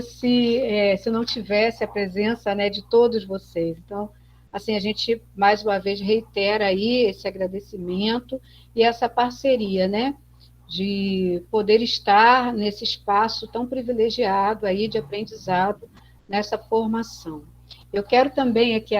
se não tivesse a presença, né, de todos vocês. Então, assim, a gente, mais uma vez, reitera aí esse agradecimento e essa parceria, né, de poder estar nesse espaço tão privilegiado aí de aprendizado, nessa formação. Eu quero também aqui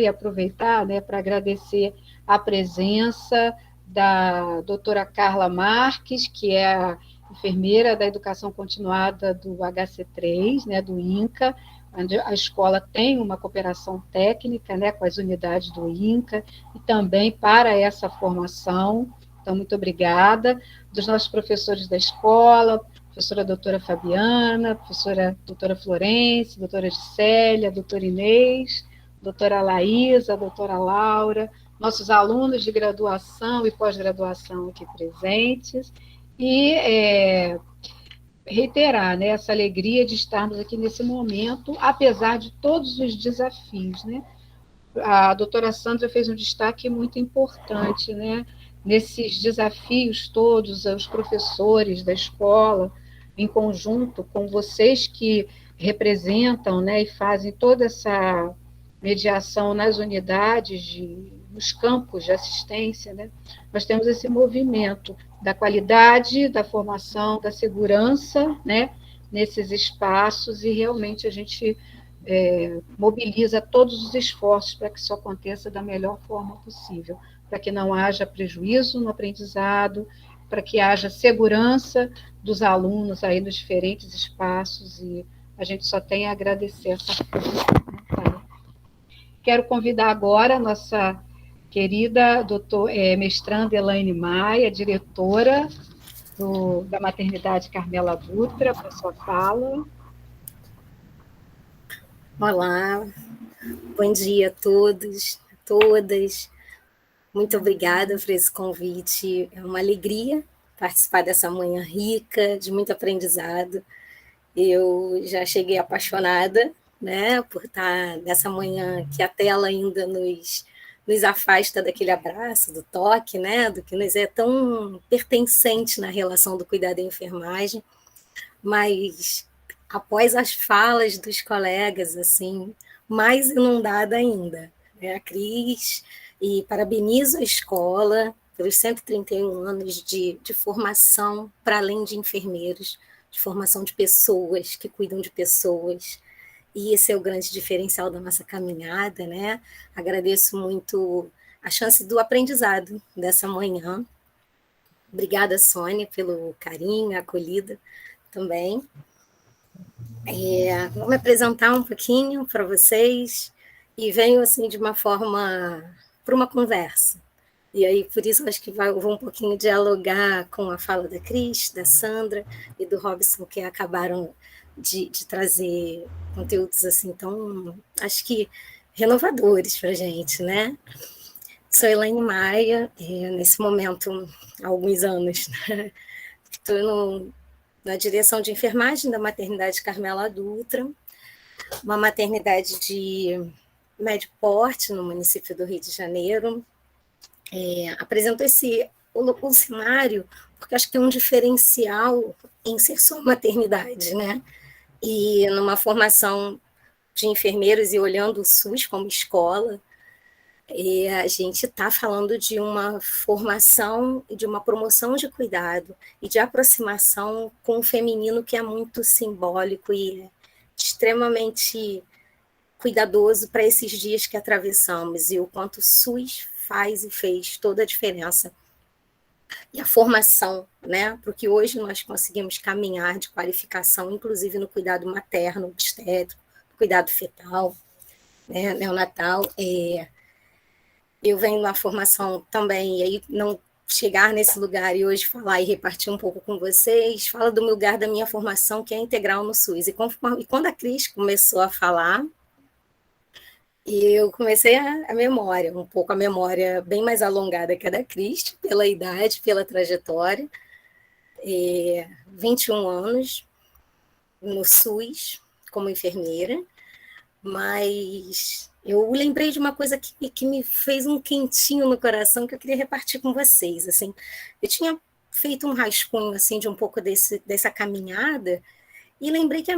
aproveitar, né, para agradecer a presença da doutora Carla Marques, que é a enfermeira da educação continuada do HC3, né, do INCA, onde a escola tem uma cooperação técnica, né, com as unidades do INCA, e também para essa formação. Então, muito obrigada. Dos nossos professores da escola, professora doutora Fabiana, professora doutora Florence, doutora Gisélia, doutora Inês, doutora Laísa, doutora Laura, nossos alunos de graduação e pós-graduação aqui presentes, e reiterar, né, essa alegria de estarmos aqui nesse momento, apesar de todos os desafios, né? A doutora Sandra fez um destaque muito importante, né? Nesses desafios todos, os professores da escola, em conjunto com vocês que representam, né, e fazem toda essa mediação nas unidades, nos campos de assistência, né, nós temos esse movimento da qualidade, da formação, da segurança, né, nesses espaços, e realmente a gente mobiliza todos os esforços para que isso aconteça da melhor forma possível, para que não haja prejuízo no aprendizado, para que haja segurança dos alunos aí nos diferentes espaços, e a gente só tem a agradecer essa força. Quero convidar agora a nossa querida mestranda Elaine Maia, diretora da Maternidade Carmela Dutra, para a sua fala. Olá, bom dia a todos, a todas. Muito obrigada por esse convite. É uma alegria participar dessa manhã rica, de muito aprendizado. Eu já cheguei apaixonada, né, por estar nessa manhã que a tela ainda nos afasta daquele abraço, do toque, né, do que nos é tão pertencente na relação do cuidado e enfermagem, mas após as falas dos colegas, assim, mais inundada ainda, né, a Cris, e parabenizo a escola pelos 131 anos de formação para além de enfermeiros, de formação de pessoas que cuidam de pessoas, e esse é o grande diferencial da nossa caminhada, né? Agradeço muito a chance do aprendizado dessa manhã. Obrigada, Sônia, pelo carinho, a acolhida também. Vou me apresentar um pouquinho para vocês, e venho assim de uma forma para uma conversa. E aí, por isso, acho que vou um pouquinho dialogar com a fala da Cris, da Sandra e do Robson, que acabaram de trazer conteúdos assim tão, acho que, renovadores para a gente, né? Sou Elaine Maia, nesse momento, há alguns anos, né? Estou na direção de enfermagem da Maternidade Carmela Dutra, uma maternidade de médio porte no município do Rio de Janeiro. Apresento o cenário porque acho que tem um diferencial em ser só maternidade, né? E numa formação de enfermeiros e olhando o SUS como escola, a gente está falando de uma formação e de uma promoção de cuidado e de aproximação com o feminino, que é muito simbólico e extremamente cuidadoso para esses dias que atravessamos, e o quanto o SUS faz e fez toda a diferença. E a formação, né, porque hoje nós conseguimos caminhar de qualificação, inclusive no cuidado materno, obstétrico, cuidado fetal, né, neonatal. Eu venho na formação também, e aí não chegar nesse lugar e hoje falar e repartir um pouco com vocês, fala do lugar da minha formação, que é integral no SUS. E quando a Cris começou a falar, eu comecei a memória, um pouco a memória bem mais alongada que a da Cris, pela idade, pela trajetória. 21 anos no SUS, como enfermeira, mas eu lembrei de uma coisa que me fez um quentinho no coração, que eu queria repartir com vocês. Assim, eu tinha feito um rascunho assim, de um pouco dessa caminhada, e lembrei que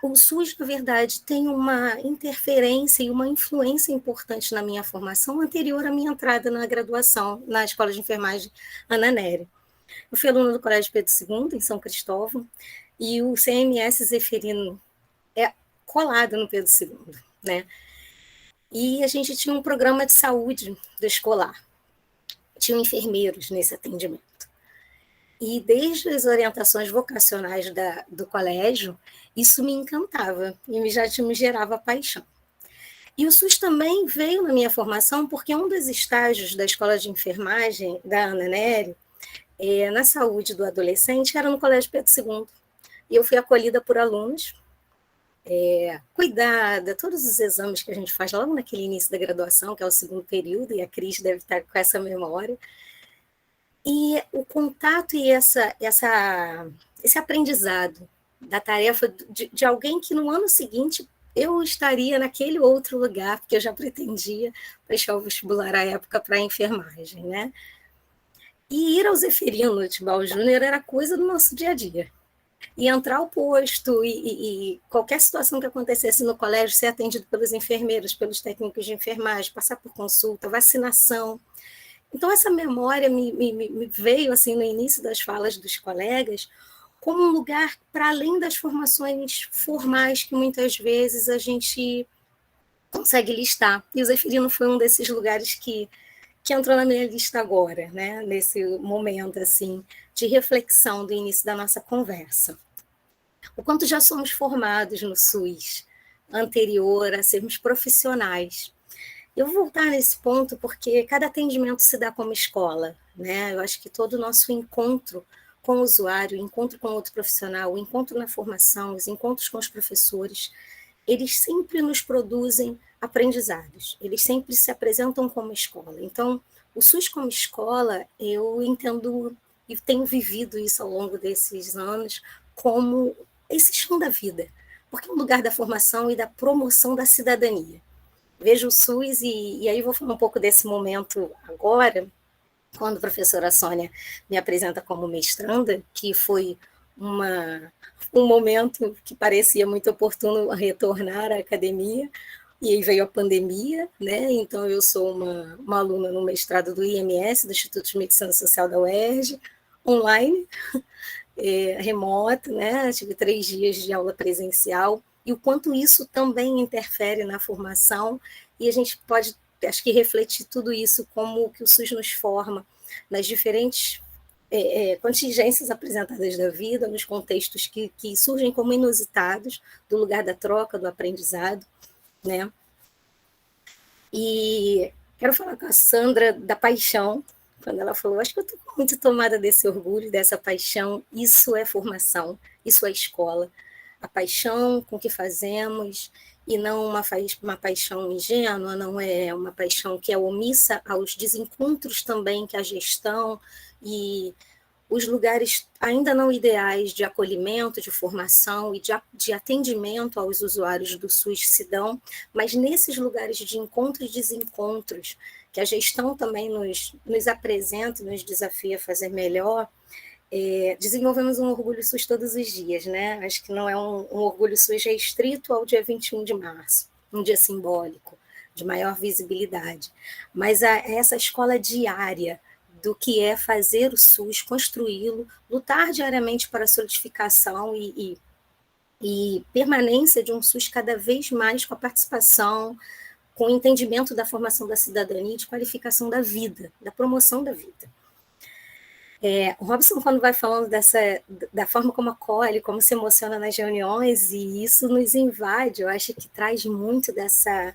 o SUS, na verdade, tem uma interferência e uma influência importante na minha formação anterior à minha entrada na graduação, na Escola de Enfermagem Ana Nery. Eu fui aluna do Colégio Pedro II, em São Cristóvão, e o CMS Zeferino é colado no Pedro II, né? E a gente tinha um programa de saúde do escolar. Tinham enfermeiros nesse atendimento. E desde as orientações vocacionais do colégio, isso me encantava e já me gerava paixão. E o SUS também veio na minha formação porque um dos estágios da Escola de Enfermagem da Ana Nery, na saúde do adolescente, era no Colégio Pedro II. E eu fui acolhida por alunos, cuidada, todos os exames que a gente faz logo naquele início da graduação, que é o segundo período, e a Cris deve estar com essa memória. E o contato e esse aprendizado da tarefa de alguém que no ano seguinte eu estaria naquele outro lugar, porque eu já pretendia prestar o vestibular à época para a enfermagem, né? E ir ao Zeferino no Tibau Júnior era coisa do nosso dia a dia. e entrar ao posto, e qualquer situação que acontecesse no colégio, ser atendido pelos enfermeiros, pelos técnicos de enfermagem, passar por consulta, vacinação. Então, essa memória me veio, assim, no início das falas dos colegas, como um lugar para além das formações formais que muitas vezes a gente consegue listar. E o Zeferino foi um desses lugares que entrou na minha lista agora, né? Nesse momento assim, de reflexão do início da nossa conversa. O quanto já somos formados no SUS, anterior a sermos profissionais. Eu vou voltar nesse ponto porque cada atendimento se dá como escola, né? Eu acho que todo o nosso encontro com o usuário, o encontro com outro profissional, o encontro na formação, os encontros com os professores, eles sempre nos produzem aprendizados, eles sempre se apresentam como escola. Então, o SUS como escola, eu entendo e tenho vivido isso ao longo desses anos como esse chão da vida, porque é um lugar da formação e da promoção da cidadania. Vejo o SUS e aí vou falar um pouco desse momento agora, quando a professora Sônia me apresenta como mestranda, que foi um momento que parecia muito oportuno retornar à academia, e aí veio a pandemia, né? Então eu sou uma aluna no mestrado do IMS, do Instituto de Medicina Social da UERJ, online, remoto, né? Tive 3 dias de aula presencial, e o quanto isso também interfere na formação, e a gente pode, acho que, refletir tudo isso como que o SUS nos forma nas diferentes contingências apresentadas da vida, nos contextos que surgem como inusitados, do lugar da troca, do aprendizado, né? E quero falar com a Sandra da paixão, quando ela falou, acho que eu estou muito tomada desse orgulho, dessa paixão. Isso é formação, isso é escola. A paixão com que fazemos, e não uma paixão ingênua, não é uma paixão que é omissa aos desencontros também que a gestão e os lugares ainda não ideais de acolhimento, de formação e de atendimento aos usuários do SUS se dão, mas nesses lugares de encontros e desencontros, que a gestão também nos apresenta e nos desafia a fazer melhor, desenvolvemos um orgulho SUS todos os dias, né? Acho que não é um orgulho SUS restrito ao dia 21 de março, um dia simbólico, de maior visibilidade, mas essa escola diária do que é fazer o SUS, construí-lo, lutar diariamente para a solidificação e permanência de um SUS cada vez mais com a participação, com o entendimento da formação da cidadania e de qualificação da vida, da promoção da vida. O Robson, quando vai falando da forma como acolhe, como se emociona nas reuniões, e isso nos invade, eu acho que traz muito dessa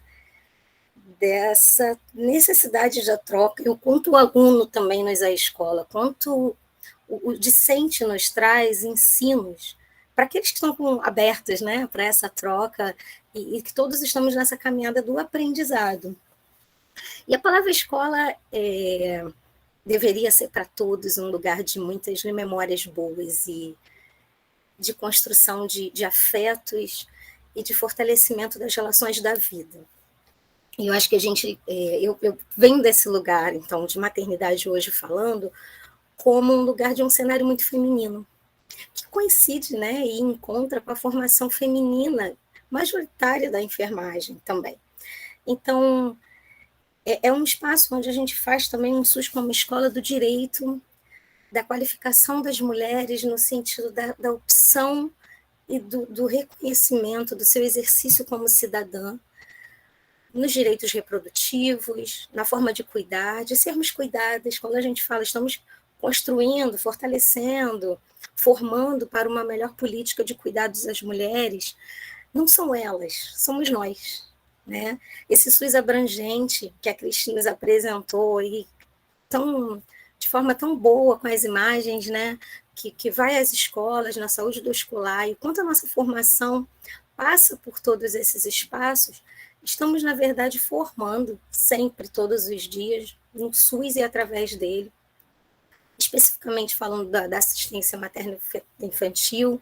necessidade de troca, e o quanto o aluno também nos é escola, quanto o discente nos traz ensinos para aqueles que estão abertos, né, para essa troca, e que todos estamos nessa caminhada do aprendizado. E a palavra escola deveria ser para todos um lugar de muitas memórias boas e de construção de afetos e de fortalecimento das relações da vida. E eu acho que eu venho desse lugar, então, de maternidade hoje falando, como um lugar de um cenário muito feminino, que coincide, né, e encontra com a formação feminina majoritária da enfermagem também. Então, é um espaço onde a gente faz também um SUS como escola do direito, da qualificação das mulheres no sentido da opção e do reconhecimento do seu exercício como cidadã, nos direitos reprodutivos, na forma de cuidar, de sermos cuidadas. Quando a gente fala, estamos construindo, fortalecendo, formando para uma melhor política de cuidados às mulheres, não são elas, somos nós, né? Esse SUS abrangente que a Cristina nos apresentou e de forma tão boa com as imagens, né? Que vai às escolas, na saúde do escolar, e quanto a nossa formação passa por todos esses espaços, estamos, na verdade, formando sempre, todos os dias, no SUS e através dele, especificamente falando da assistência materno-infantil,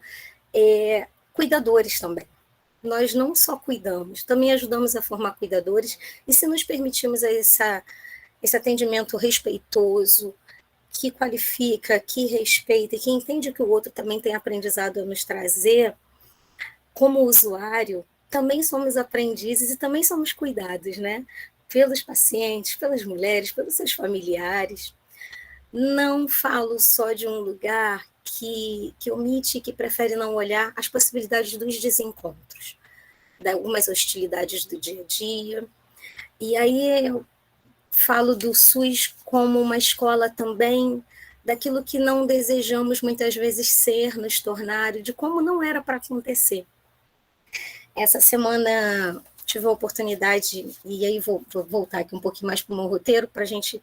cuidadores também. Nós não só cuidamos, também ajudamos a formar cuidadores, e se nos permitirmos esse atendimento respeitoso, que qualifica, que respeita e que entende que o outro também tem aprendizado a nos trazer, como usuário, também somos aprendizes e também somos cuidados, né? Pelos pacientes, pelas mulheres, pelos seus familiares. Não falo só de um lugar que omite, que prefere não olhar as possibilidades dos desencontros, de algumas hostilidades do dia a dia. E aí eu falo do SUS como uma escola também daquilo que não desejamos muitas vezes ser, nos tornar, de como não era para acontecer. Essa semana tive a oportunidade, e aí vou voltar aqui um pouquinho mais para o meu roteiro, para a gente,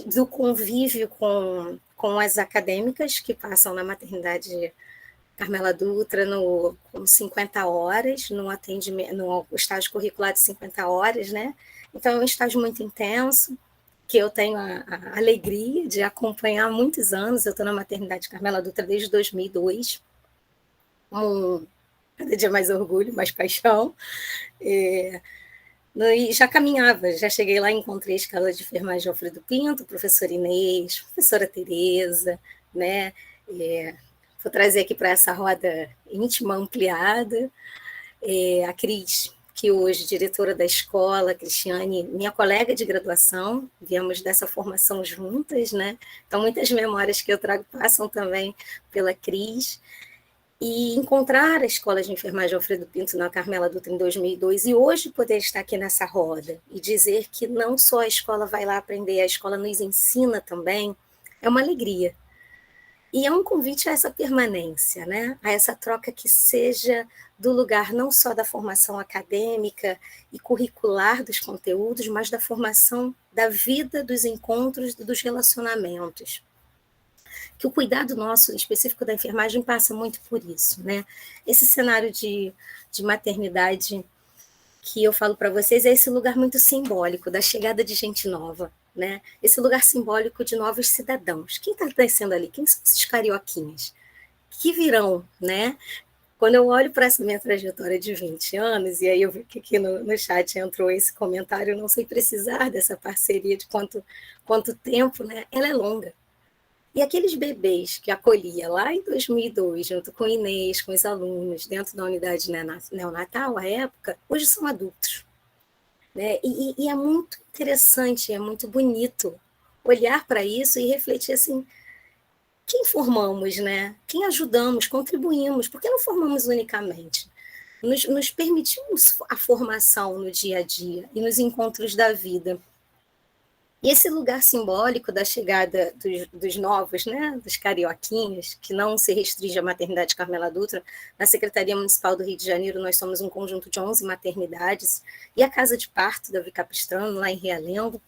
do convívio com as acadêmicas que passam na maternidade Carmela Dutra com 50 horas, no estágio curricular de 50 horas, né? Então, é um estágio muito intenso, que eu tenho a alegria de acompanhar há muitos anos. Eu estou na maternidade Carmela Dutra desde 2002, cada dia mais orgulho, mais paixão. E já caminhava, já cheguei lá e encontrei a escala de enfermagem Alfredo Pinto, professora Inês, professora Tereza, né? Vou trazer aqui para essa roda íntima, ampliada, a Cris, que hoje diretora da escola, Cristiane, minha colega de graduação, viemos dessa formação juntas, né? Então, muitas memórias que eu trago passam também pela Cris. E encontrar a Escola de Enfermagem Alfredo Pinto na Carmela Dutra em 2002 e hoje poder estar aqui nessa roda e dizer que não só a escola vai lá aprender, a escola nos ensina também, é uma alegria. E é um convite a essa permanência, né? A essa troca que seja do lugar não só da formação acadêmica e curricular dos conteúdos, mas da formação da vida, dos encontros, dos relacionamentos. Que o cuidado nosso, específico da enfermagem, passa muito por isso, né? Esse cenário de maternidade que eu falo para vocês é esse lugar muito simbólico da chegada de gente nova, né? Esse lugar simbólico de novos cidadãos. Quem está descendo ali? Quem são esses carioquinhas? Que virão, né? Quando eu olho para essa minha trajetória de 20 anos, e aí eu vi que aqui no chat entrou esse comentário, eu não sei precisar dessa parceria de quanto tempo, né? Ela é longa. E aqueles bebês que acolhia lá em 2002, junto com Inês, com os alunos, dentro da unidade neonatal, à época, hoje são adultos. Né? E é muito interessante, é muito bonito olhar para isso e refletir assim, quem formamos, né? Quem ajudamos, contribuímos, por que não formamos unicamente? Nos permitimos a formação no dia a dia e nos encontros da vida. E esse lugar simbólico da chegada dos novos, né, dos carioquinhos, que não se restringe à maternidade Carmela Dutra, na Secretaria Municipal do Rio de Janeiro nós somos um conjunto de 11 maternidades, e a Casa de Parto da Vicapistrano, lá em Realengo,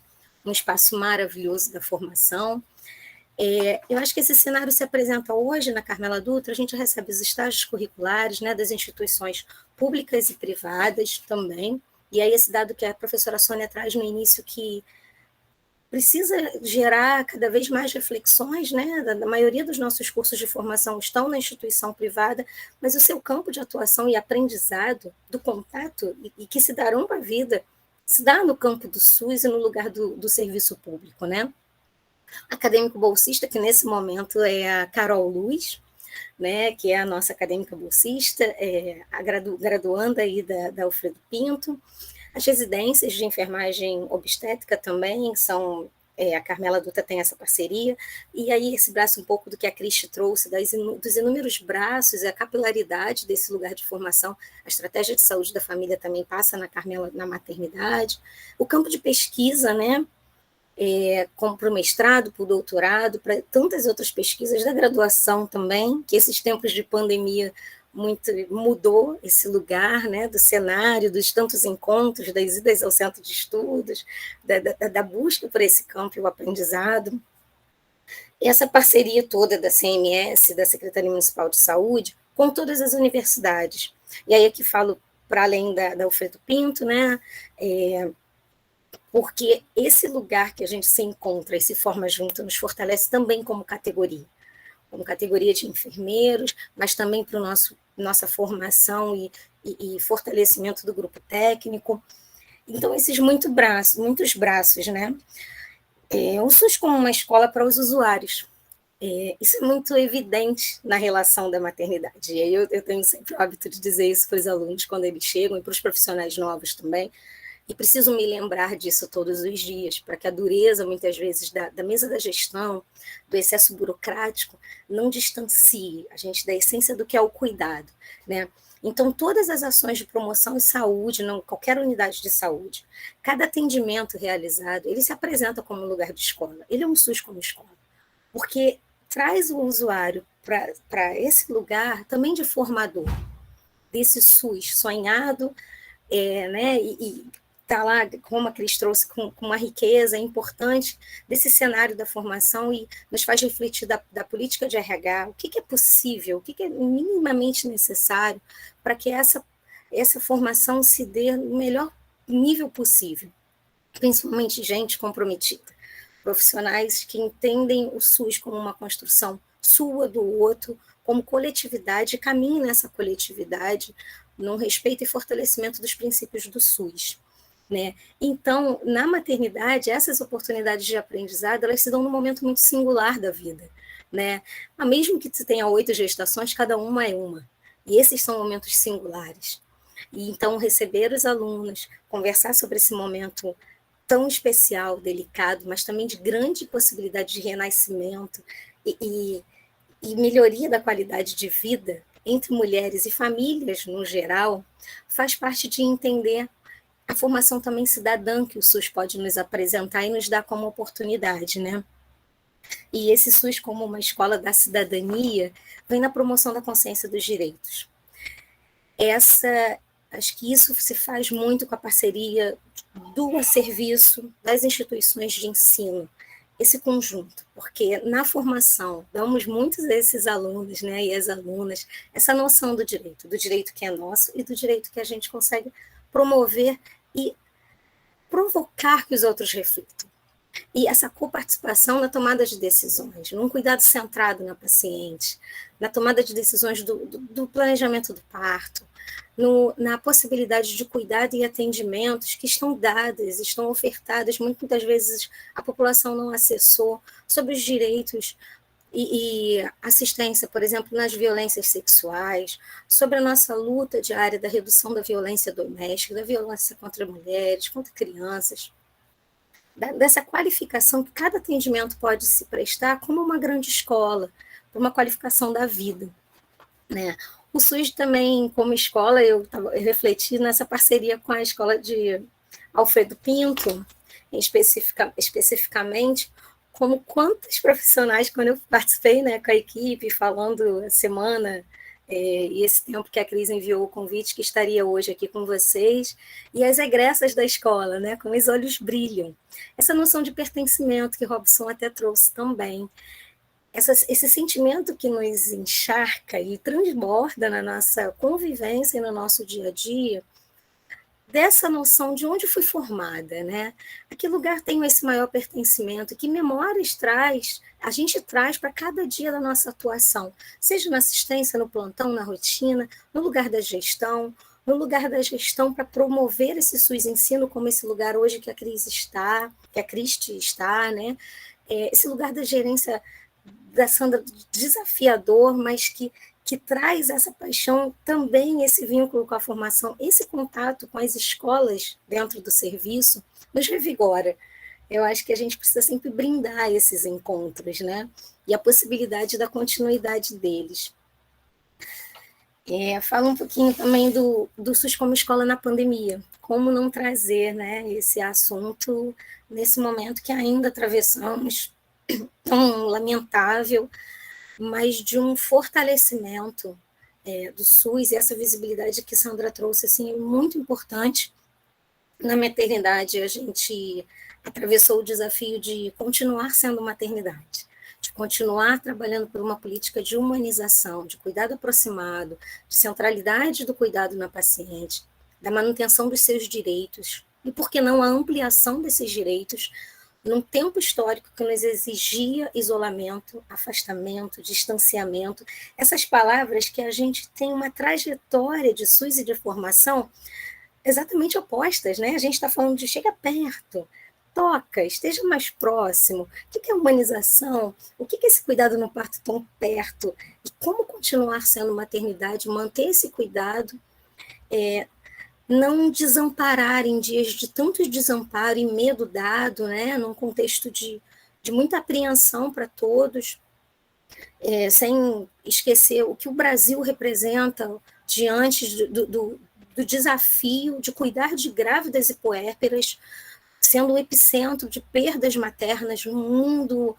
um espaço maravilhoso da formação. Eu acho que esse cenário se apresenta hoje na Carmela Dutra, a gente recebe os estágios curriculares, né, das instituições públicas e privadas também, e aí esse dado que a professora Sônia traz no início, que precisa gerar cada vez mais reflexões, né? Da maioria dos nossos cursos de formação estão na instituição privada, mas o seu campo de atuação e aprendizado, do contato, e que se darão para a vida, se dá no campo do SUS e no lugar do serviço público, né? Acadêmico bolsista, que nesse momento é a Carol Luz, né, que é a nossa acadêmica bolsista, a graduanda aí da Alfredo Pinto. As residências de enfermagem obstétrica também são, a Carmela Dutra tem essa parceria, e aí esse braço um pouco do que a Cris trouxe, dos inúmeros braços, a capilaridade desse lugar de formação, a estratégia de saúde da família também passa na Carmela, na maternidade, o campo de pesquisa, né, como para o mestrado, para o doutorado, para tantas outras pesquisas da graduação também, que esses tempos de pandemia mudou esse lugar, né, do cenário, dos tantos encontros, das idas ao centro de estudos, da busca por esse campo e o aprendizado. E essa parceria toda da CMS, da Secretaria Municipal de Saúde, com todas as universidades. E aí aqui falo para além da Alfredo Pinto, né, porque esse lugar que a gente se encontra e se forma junto nos fortalece também como categoria de enfermeiros, mas também para nossa formação e fortalecimento do grupo técnico. Então, esses muitos braços, né? o SUS como uma escola para os usuários. Isso é muito evidente na relação da maternidade. E aí eu tenho sempre o hábito de dizer isso para os alunos quando eles chegam, e para os profissionais novos também, e preciso me lembrar disso todos os dias, para que a dureza, muitas vezes, da mesa da gestão, do excesso burocrático, não distancie a gente da essência do que é o cuidado, né? Então, todas as ações de promoção e saúde, qualquer unidade de saúde, cada atendimento realizado, ele se apresenta como um lugar de escola. Ele é um SUS como escola, porque traz o usuário para esse lugar também de formador, desse SUS sonhado, né, e está lá, como a Cris trouxe, com uma riqueza importante desse cenário da formação e nos faz refletir da política de RH, o que é possível, o que é minimamente necessário para que essa formação se dê no melhor nível possível, principalmente gente comprometida, profissionais que entendem o SUS como uma construção sua, do outro, como coletividade, e caminhem nessa coletividade, no respeito e fortalecimento dos princípios do SUS. Né? Então, na maternidade, essas oportunidades de aprendizado, elas se dão num momento muito singular da vida. Né? Mesmo que você tenha 8 gestações, cada uma é uma. E esses são momentos singulares. E então, receber os alunos, conversar sobre esse momento tão especial, delicado, mas também de grande possibilidade de renascimento e melhoria da qualidade de vida entre mulheres e famílias no geral, faz parte de entender a formação também cidadã que o SUS pode nos apresentar e nos dar como oportunidade, né? E esse SUS como uma escola da cidadania vem na promoção da consciência dos direitos. Acho que isso se faz muito com a parceria do serviço das instituições de ensino, esse conjunto, porque na formação damos muitos desses alunos, né, e as alunas, essa noção do direito que é nosso e do direito que a gente consegue promover e provocar que os outros reflitam. E essa coparticipação na tomada de decisões, num cuidado centrado na paciente, na tomada de decisões do planejamento do parto, na possibilidade de cuidado e atendimentos que estão dadas, estão ofertadas, muitas vezes a população não acessou, sobre os direitos e assistência, por exemplo, nas violências sexuais, sobre a nossa luta diária da redução da violência doméstica, da violência contra mulheres, contra crianças, dessa qualificação que cada atendimento pode se prestar como uma grande escola, uma qualificação da vida, né? O SUS também, como escola, eu refleti nessa parceria com a escola de Alfredo Pinto, especificamente, como quantos profissionais, quando eu participei, né, com a equipe, falando a semana, e esse tempo que a Cris enviou o convite, que estaria hoje aqui com vocês, e as egressas da escola, né, como os olhos brilham. Essa noção de pertencimento que Robson até trouxe também, esse sentimento que nos encharca e transborda na nossa convivência e no nosso dia a dia, dessa noção de onde fui formada, né? A que lugar tenho esse maior pertencimento, que memórias a gente traz para cada dia da nossa atuação, seja na assistência, no plantão, na rotina, no lugar da gestão, para promover esse SUS ensino, como esse lugar hoje que a Cristi está, né? Esse lugar da gerência da Sandra desafiador, mas que traz essa paixão, também esse vínculo com a formação, esse contato com as escolas dentro do serviço, nos revigora. Eu acho que a gente precisa sempre brindar esses encontros, né? E a possibilidade da continuidade deles. Fala um pouquinho também do SUS como escola na pandemia, como não trazer, né, esse assunto nesse momento que ainda atravessamos, tão lamentável, mas de um fortalecimento do SUS, e essa visibilidade que Sandra trouxe, assim, muito importante. Na maternidade, a gente atravessou o desafio de continuar sendo maternidade, de continuar trabalhando por uma política de humanização, de cuidado aproximado, de centralidade do cuidado na paciente, da manutenção dos seus direitos, e, por que não, a ampliação desses direitos, num tempo histórico que nos exigia isolamento, afastamento, distanciamento, essas palavras que a gente tem uma trajetória de SUS e de formação exatamente opostas, né? A gente está falando de chega perto, toca, esteja mais próximo. O que é humanização? O que é esse cuidado no parto tão perto? E como continuar sendo maternidade, manter esse cuidado, não desamparar em dias de tanto desamparo e medo dado, né, num contexto de muita apreensão para todos, sem esquecer o que o Brasil representa diante do desafio de cuidar de grávidas e puérperas, sendo o epicentro de perdas maternas no mundo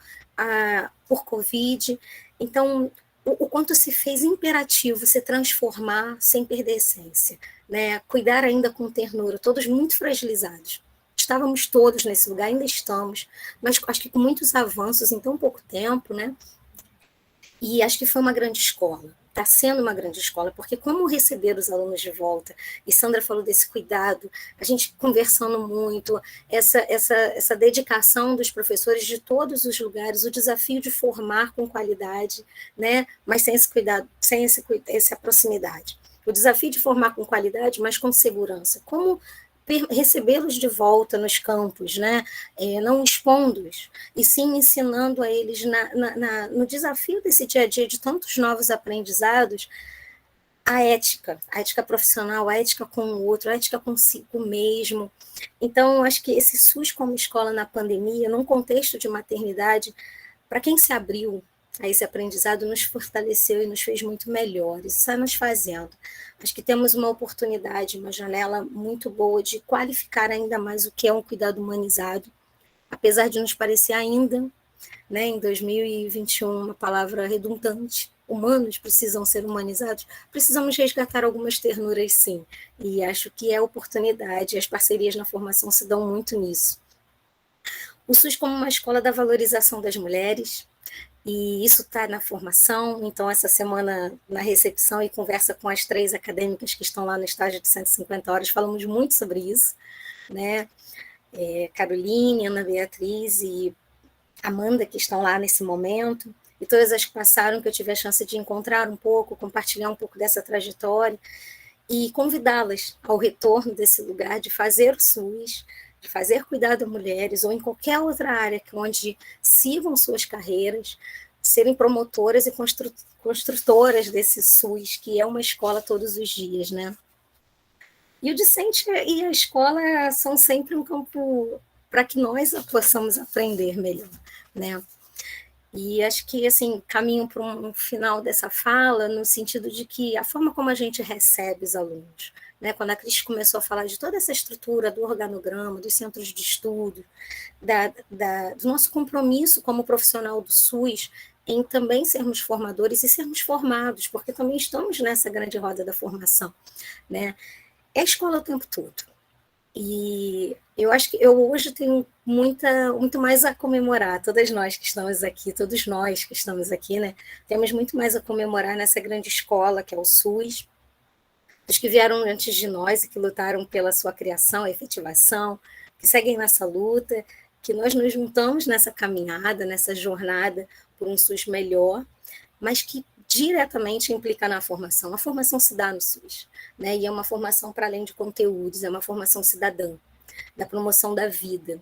por Covid. Então, o quanto se fez imperativo se transformar sem perder a essência, né? Cuidar ainda com ternura, todos muito fragilizados. Estávamos todos nesse lugar, ainda estamos, mas acho que com muitos avanços em tão pouco tempo, né? E acho que foi uma grande escola. Está sendo uma grande escola, porque como receber os alunos de volta, e Sandra falou desse cuidado, a gente conversando muito, essa dedicação dos professores de todos os lugares, o desafio de formar com qualidade, né? Mas sem esse cuidado, sem essa proximidade. O desafio de formar com qualidade, mas com segurança. Como recebê-los de volta nos campos, né? Não expondo-os, e sim ensinando a eles no desafio desse dia a dia de tantos novos aprendizados, a ética profissional, a ética com o outro, a ética consigo mesmo. Então, acho que esse SUS como escola na pandemia, num contexto de maternidade, para quem se abriu a esse aprendizado, nos fortaleceu e nos fez muito melhores, está nos fazendo. Acho que temos uma oportunidade, uma janela muito boa de qualificar ainda mais o que é um cuidado humanizado, apesar de nos parecer ainda, né, em 2021, uma palavra redundante. Humanos precisam ser humanizados, precisamos resgatar algumas ternuras, sim, e acho que é oportunidade, as parcerias na formação se dão muito nisso. O SUS como uma escola da valorização das mulheres, e isso está na formação, então essa semana na recepção e conversa com as 3 acadêmicas que estão lá no estágio de 150 horas, falamos muito sobre isso, né? Caroline, Ana Beatriz e Amanda, que estão lá nesse momento, e todas as que passaram, que eu tive a chance de encontrar um pouco, compartilhar um pouco dessa trajetória, e convidá-las ao retorno desse lugar de fazer o SUS, de fazer cuidado a mulheres, ou em qualquer outra área onde sigam suas carreiras, serem promotoras e construtoras desse SUS, que é uma escola todos os dias, né? E o discente e a escola são sempre um campo para que nós possamos aprender melhor, né? E acho que, assim, caminho para um final dessa fala, no sentido de que a forma como a gente recebe os alunos, né? Quando a Cris começou a falar de toda essa estrutura do organograma, dos centros de estudo, do nosso compromisso como profissional do SUS em também sermos formadores e sermos formados, porque também estamos nessa grande roda da formação, né? É a escola o tempo todo. E eu acho que eu hoje tenho muito mais a comemorar, todas nós que estamos aqui, todos nós que estamos aqui, né? Temos muito mais a comemorar nessa grande escola que é o SUS, os que vieram antes de nós e que lutaram pela sua criação, efetivação, que seguem nessa luta, que nós nos juntamos nessa caminhada, nessa jornada por um SUS melhor, mas que diretamente implica na formação. A formação se dá no SUS, né? E é uma formação para além de conteúdos, é uma formação cidadã, da promoção da vida.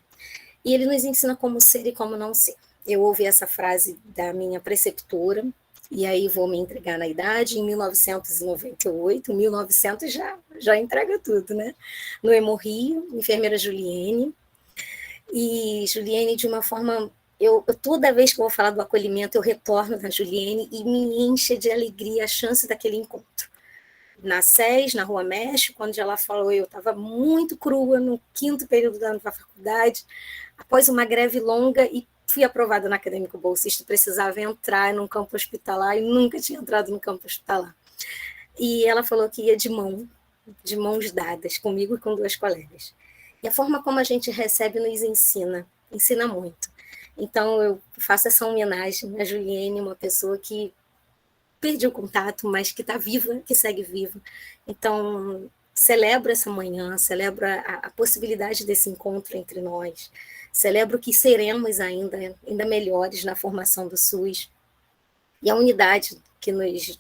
E ele nos ensina como ser e como não ser. Eu ouvi essa frase da minha preceptora, e aí vou me entregar na idade, em 1998, 1900 já entrega tudo, né? No Hemorrio, enfermeira Juliene, e Juliene de uma forma... Eu, toda vez que eu vou falar do acolhimento, eu retorno na Juliene e me enche de alegria a chance daquele encontro. Na SES, na Rua México, onde ela falou, eu estava muito crua no 5º período da faculdade, após uma greve longa, e fui aprovada na Acadêmico Bolsista, precisava entrar num campo hospitalar, e nunca tinha entrado no campo hospitalar. E ela falou que ia de mãos dadas, comigo e com 2 colegas. E a forma como a gente recebe nos ensina muito. Então, eu faço essa homenagem a Juliene, uma pessoa que perdeu o contato, mas que está viva, que segue viva. Então, celebro essa manhã, celebro a possibilidade desse encontro entre nós, celebro que seremos ainda melhores na formação do SUS, e a unidade que nos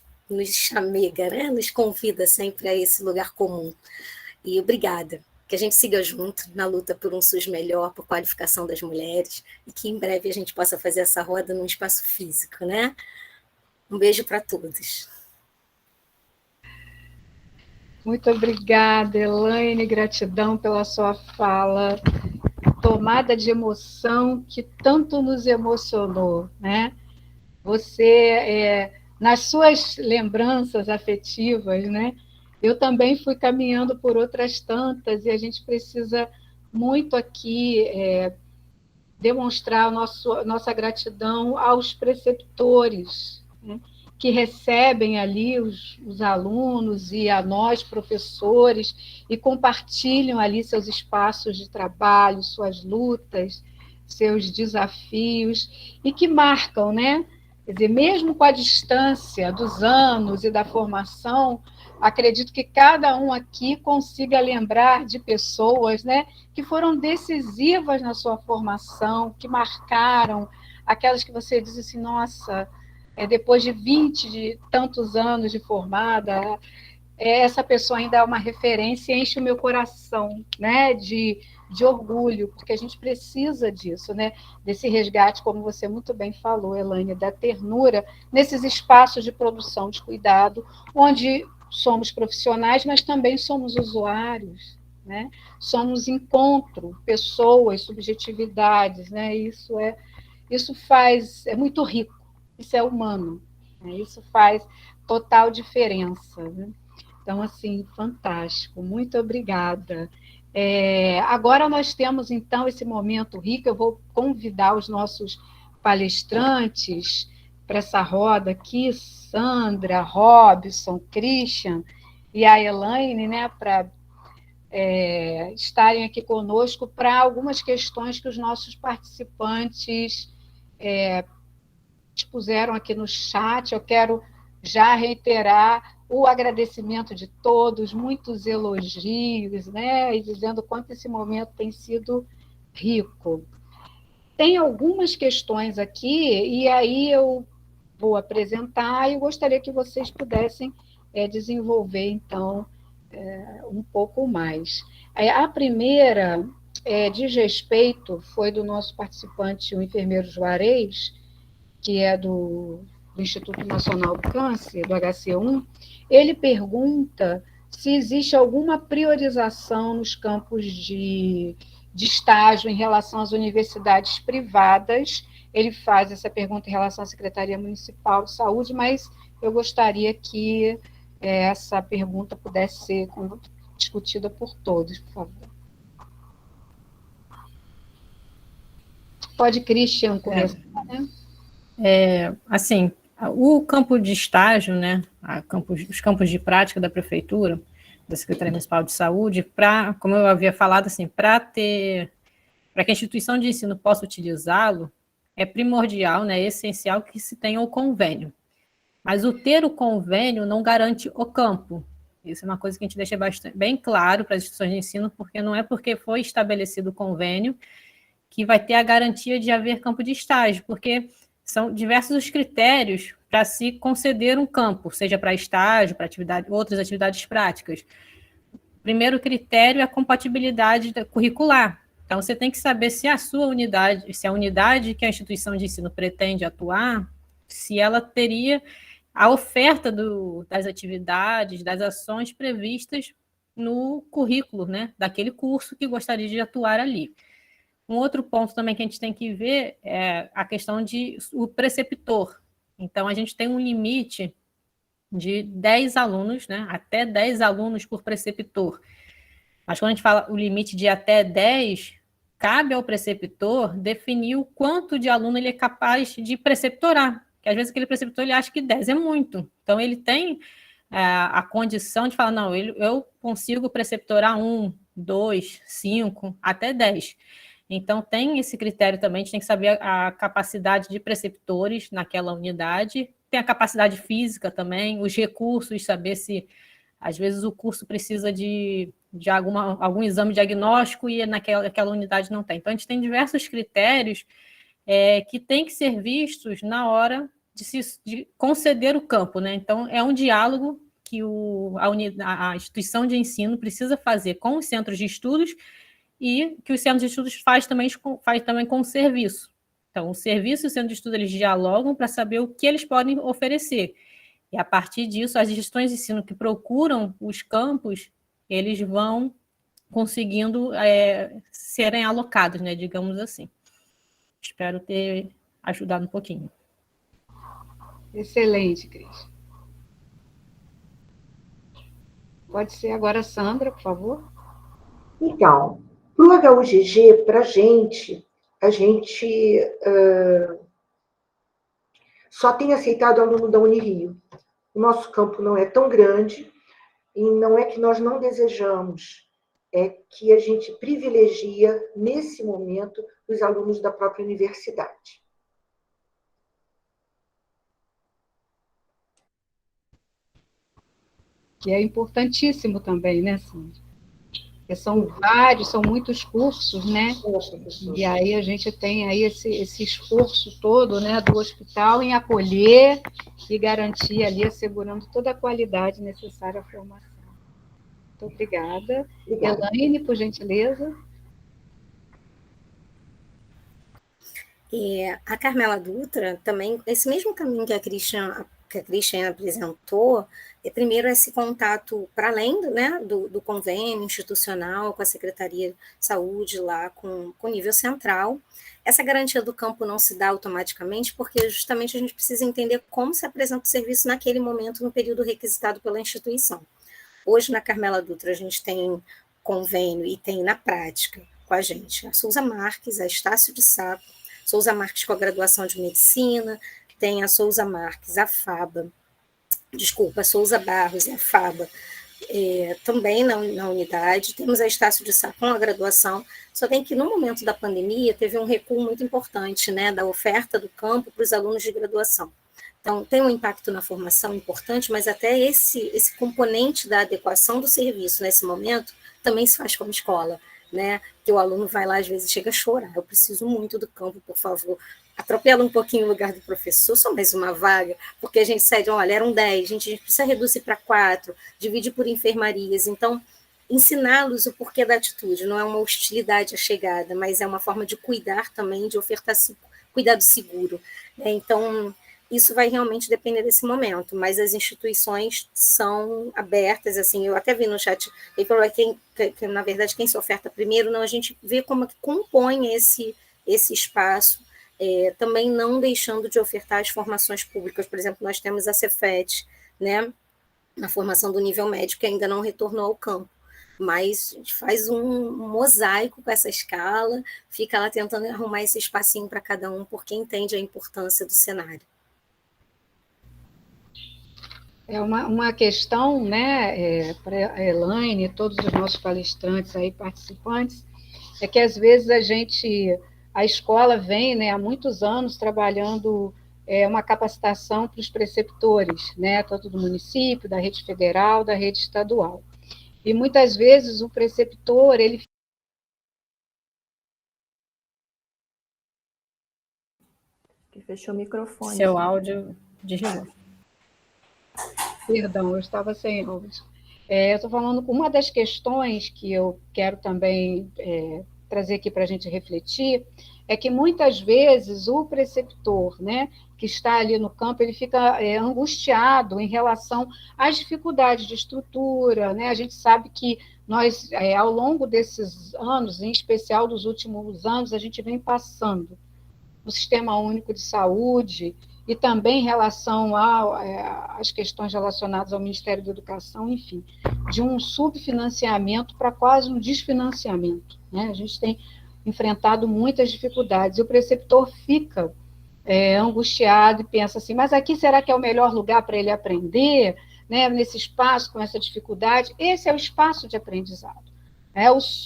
chamega, né? Nos convida sempre a esse lugar comum. E obrigada. que a gente siga junto na luta por um SUS melhor, por qualificação das mulheres, e que em breve a gente possa fazer essa roda num espaço físico, né? Um beijo para todos. Muito obrigada, Elaine, gratidão pela sua fala, tomada de emoção que tanto nos emocionou, né? Você, nas suas lembranças afetivas, né? Eu também fui caminhando por outras tantas, e a gente precisa muito aqui demonstrar nossa gratidão aos preceptores, né? Que recebem ali os alunos e a nós, professores, e compartilham ali seus espaços de trabalho, suas lutas, seus desafios, e que marcam, né? Quer dizer, mesmo com a distância dos anos e da formação, acredito que cada um aqui consiga lembrar de pessoas, né, que foram decisivas na sua formação, que marcaram, aquelas que você diz assim, nossa, depois de 20 de tantos anos de formada, essa pessoa ainda é uma referência e enche o meu coração, né, de orgulho, porque a gente precisa disso, né, desse resgate, como você muito bem falou, Elaine, da ternura, nesses espaços de produção de cuidado, onde somos profissionais, mas também somos usuários, né, somos encontro, pessoas, subjetividades, né, isso faz, é muito rico, isso é humano, né, isso faz total diferença, né? Então, assim, fantástico, muito obrigada. Agora nós temos, então, esse momento rico, eu vou convidar os nossos palestrantes para essa roda aqui, Sandra, Robson, Christian e a Elaine, né, para estarem aqui conosco para algumas questões que os nossos participantes expuseram aqui no chat. Eu quero já reiterar o agradecimento de todos, muitos elogios, né? E dizendo quanto esse momento tem sido rico. Tem algumas questões aqui, e aí eu vou apresentar e gostaria que vocês pudessem desenvolver, então, um pouco mais. A primeira diz respeito, foi do nosso participante, o enfermeiro Juarez, que é do Instituto Nacional do Câncer, do HC1, ele pergunta se existe alguma priorização nos campos de estágio em relação às universidades privadas. Ele faz essa pergunta em relação à Secretaria Municipal de Saúde, mas eu gostaria que essa pergunta pudesse ser discutida por todos, por favor. Pode, Christian, começar, né? Assim, o campo de estágio, né, os campos de prática da prefeitura, da Secretaria Municipal de Saúde, como eu havia falado, assim, para que a instituição de ensino possa utilizá-lo, é primordial, né, é essencial que se tenha o convênio. Mas o ter o convênio não garante o campo. Isso é uma coisa que a gente deixa bem claro para as instituições de ensino, porque não é porque foi estabelecido o convênio que vai ter a garantia de haver campo de estágio, porque são diversos os critérios para se conceder um campo, seja para estágio, para outras atividades práticas. O primeiro critério é a compatibilidade curricular. Então, você tem que saber se a sua unidade, se a unidade que a instituição de ensino pretende atuar, se ela teria a oferta das atividades, das ações previstas no currículo, né, daquele curso que gostaria de atuar ali. Um outro ponto também que a gente tem que ver é a questão o preceptor. Então, a gente tem um limite de 10 alunos, né? Até 10 alunos por preceptor. Mas quando a gente fala o limite de até 10, cabe ao preceptor definir o quanto de aluno ele é capaz de preceptorar. Porque às vezes aquele preceptor ele acha que 10 é muito. Então, ele tem a condição de falar, não, eu consigo preceptorar 1, 2, 5, até 10. Então, tem esse critério também, a gente tem que saber a capacidade de preceptores naquela unidade, tem a capacidade física também, os recursos, saber se, às vezes, o curso precisa de algum exame diagnóstico e naquela unidade não tem. Então, a gente tem diversos critérios que têm que ser vistos na hora de conceder o campo, né? Então, é um diálogo que a instituição de ensino precisa fazer com os centros de estudos e que os centros de estudos faz também com o serviço. Então, o serviço e o centro de estudo, eles dialogam para saber o que eles podem oferecer. E, a partir disso, as instituições de ensino que procuram os campos, eles vão conseguindo serem alocados, né, digamos assim. Espero ter ajudado um pouquinho. Excelente, Cris. Pode ser agora, Sandra, por favor. Então, para o HUGG, para a gente só tem aceitado aluno da Unirio. O nosso campo não é tão grande e não é que nós não desejamos, é que a gente privilegia, nesse momento, os alunos da própria universidade. Que é importantíssimo também, né, Sandra? Porque são muitos cursos, né? E aí a gente tem aí esse esforço todo, né, do hospital em acolher e garantir ali, assegurando toda a qualidade necessária à formação. Muito obrigada. Elaine, por gentileza. A Carmela Dutra também, esse mesmo caminho que a Christian apresentou, primeiro esse contato para além do convênio institucional com a Secretaria de Saúde lá com o nível central. Essa garantia do campo não se dá automaticamente porque justamente a gente precisa entender como se apresenta o serviço naquele momento, no período requisitado pela instituição. Hoje, na Carmela Dutra, a gente tem convênio e tem na prática com a gente a Souza Marques, a Estácio de Sá, Souza Marques com a graduação de medicina, tem a Souza Marques, a Souza Barros e a FABA, também na unidade. Temos a Estácio de Sá com a graduação, só tem que no momento da pandemia teve um recuo muito importante, né, da oferta do campo para os alunos de graduação. Então, tem um impacto na formação importante, mas até esse componente da adequação do serviço nesse momento também se faz como escola, né? Que o aluno vai lá, às vezes chega a chorar, eu preciso muito do campo, por favor, atropela um pouquinho o lugar do professor, só mais uma vaga, porque a gente cede, olha, eram 10, a gente precisa reduzir para 4, divide por enfermarias, então, ensiná-los o porquê da atitude, não é uma hostilidade à chegada, mas é uma forma de cuidar também, de ofertar cuidado seguro, né? Então, isso vai realmente depender desse momento, mas as instituições são abertas, assim, eu até vi no chat, ele falou que na verdade, quem se oferta primeiro, não, a gente vê como que compõe esse espaço, também não deixando de ofertar as formações públicas, por exemplo, nós temos a Cefet, né, na formação do nível médio, que ainda não retornou ao campo, mas a gente faz um mosaico com essa escala, fica lá tentando arrumar esse espacinho para cada um, porque entende a importância do cenário. É uma questão, né, para a Elaine e todos os nossos palestrantes aí, participantes, é que às vezes a escola vem, né, há muitos anos trabalhando uma capacitação para os preceptores, né, tanto do município, da rede federal, da rede estadual. E muitas vezes o preceptor, ele... Que fechou o microfone. Seu áudio desligou. Perdão, eu estava sem áudio. Eu estou falando, uma das questões que eu quero também trazer aqui para a gente refletir, é que muitas vezes o preceptor, né, que está ali no campo, ele fica angustiado em relação às dificuldades de estrutura, né? A gente sabe que nós, ao longo desses anos, em especial dos últimos anos, a gente vem passando no Sistema Único de Saúde e também em relação às questões relacionadas ao Ministério da Educação, enfim, de um subfinanciamento para quase um desfinanciamento, né? A gente tem enfrentado muitas dificuldades, e o preceptor fica angustiado e pensa assim, mas aqui será que é o melhor lugar para ele aprender, né? Nesse espaço, com essa dificuldade? Esse é o espaço de aprendizado.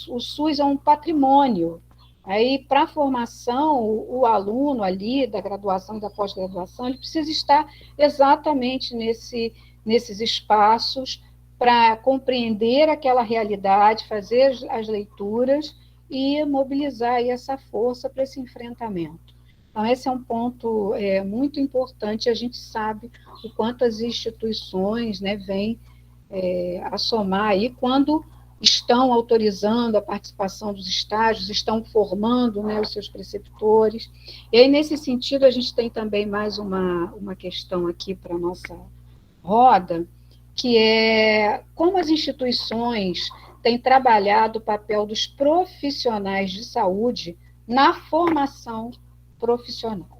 O SUS é um patrimônio. Aí, para a formação, o aluno ali, da graduação e da pós-graduação, ele precisa estar exatamente nesses espaços para compreender aquela realidade, fazer as leituras e mobilizar aí essa força para esse enfrentamento. Então, esse é um ponto muito importante, a gente sabe o quanto as instituições, né, vêm a somar aí quando estão autorizando a participação dos estágios, estão formando, né, os seus preceptores. E aí, nesse sentido, a gente tem também mais uma questão aqui para a nossa roda, que é como as instituições têm trabalhado o papel dos profissionais de saúde na formação profissional.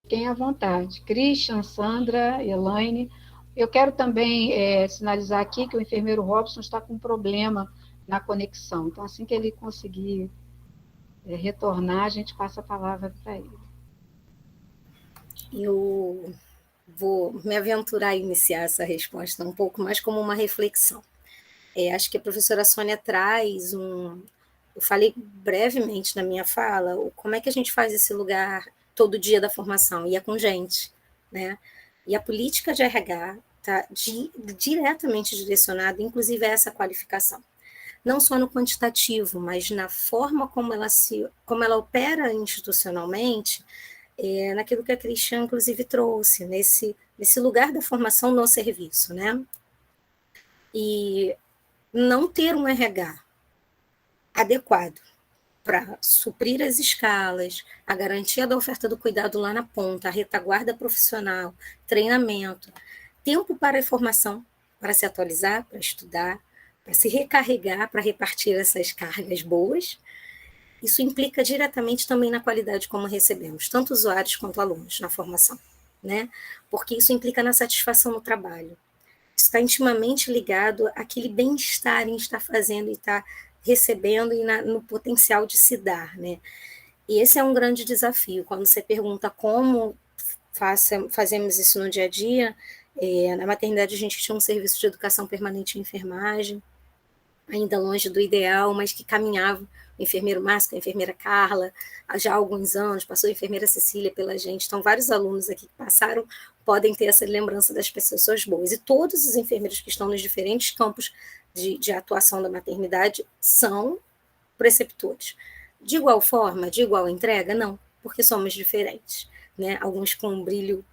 Fiquem à vontade. Christian, Sandra, Elaine. Eu quero também sinalizar aqui que o enfermeiro Robson está com um problema na conexão. Então, assim que ele conseguir retornar, a gente passa a palavra para ele. Eu vou me aventurar a iniciar essa resposta um pouco mais como uma reflexão. Acho que a professora Sônia traz eu falei brevemente na minha fala, como é que a gente faz esse lugar todo dia da formação, e é com gente, né? E a política de RH está diretamente direcionada, inclusive, a essa qualificação. Não só no quantitativo, mas na forma como ela opera institucionalmente, naquilo que a Cristian, inclusive, trouxe, nesse lugar da formação no serviço, né? E não ter um RH adequado para suprir as escalas, a garantia da oferta do cuidado lá na ponta, a retaguarda profissional, treinamento, tempo para a formação, para se atualizar, para estudar, para se recarregar, para repartir essas cargas boas. Isso implica diretamente também na qualidade como recebemos, tanto usuários quanto alunos na formação, né? Porque isso implica na satisfação no trabalho. Isso está intimamente ligado àquele bem-estar em estar fazendo e estar recebendo e no potencial de se dar, né? E esse é um grande desafio. Quando você pergunta como fazemos isso no dia a dia, na maternidade a gente tinha um serviço de educação permanente em enfermagem, ainda longe do ideal, mas que caminhava o enfermeiro Márcio, a enfermeira Carla, já há alguns anos, passou a enfermeira Cecília pela gente, então vários alunos aqui que passaram podem ter essa lembrança das pessoas boas, e todos os enfermeiros que estão nos diferentes campos de atuação da maternidade são preceptores. De igual forma, de igual entrega? Não, porque somos diferentes, né? Alguns com um brilho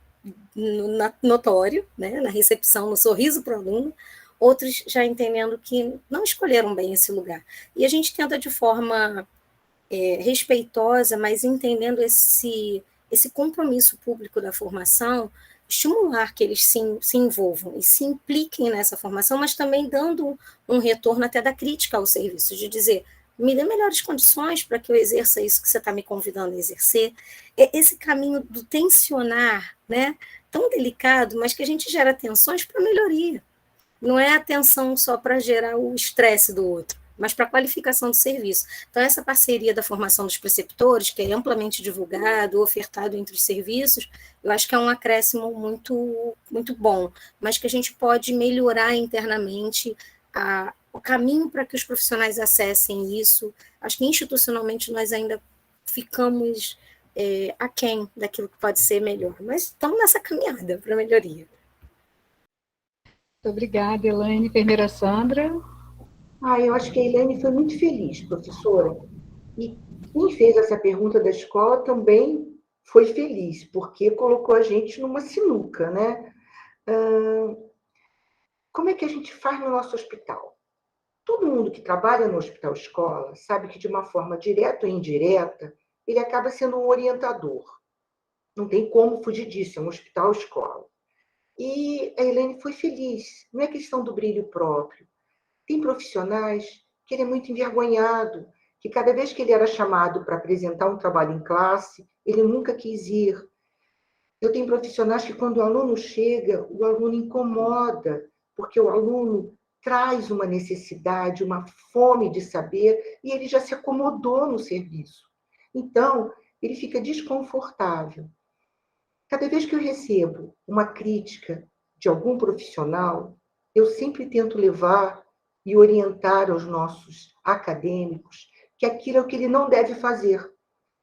notório, né? Na recepção, no sorriso para o aluno, outros já entendendo que não escolheram bem esse lugar. E a gente tenta de forma respeitosa, mas entendendo esse compromisso público da formação, estimular que eles se envolvam e se impliquem nessa formação, mas também dando um retorno até da crítica ao serviço, de dizer, me dê melhores condições para que eu exerça isso que você está me convidando a exercer. Esse caminho do tensionar, né, tão delicado, mas que a gente gera tensões para melhoria. Não é atenção só para gerar o estresse do outro, mas para a qualificação do serviço. Então, essa parceria da formação dos preceptores, que é amplamente divulgado, ofertado entre os serviços, eu acho que é um acréscimo muito, muito bom, mas que a gente pode melhorar internamente o caminho para que os profissionais acessem isso. Acho que institucionalmente nós ainda ficamos aquém daquilo que pode ser melhor, mas estamos nessa caminhada para melhoria. Muito obrigada, Elaine. Enfermeira Sandra. Eu acho que a Elaine foi muito feliz, professora. E quem fez essa pergunta da escola também foi feliz, porque colocou a gente numa sinuca, né? Como é que a gente faz no nosso hospital? Todo mundo que trabalha no hospital escola sabe que, de uma forma direta ou indireta, ele acaba sendo um orientador. Não tem como fugir disso, é um hospital escola. E a Elaine foi feliz. Não é questão do brilho próprio. Tem profissionais que ele é muito envergonhado, que cada vez que ele era chamado para apresentar um trabalho em classe, ele nunca quis ir. Eu tenho profissionais que, quando o aluno chega, o aluno incomoda, porque o aluno traz uma necessidade, uma fome de saber, e ele já se acomodou no serviço. Então, ele fica desconfortável. Cada vez que eu recebo uma crítica de algum profissional, eu sempre tento levar e orientar aos nossos acadêmicos que aquilo é o que ele não deve fazer.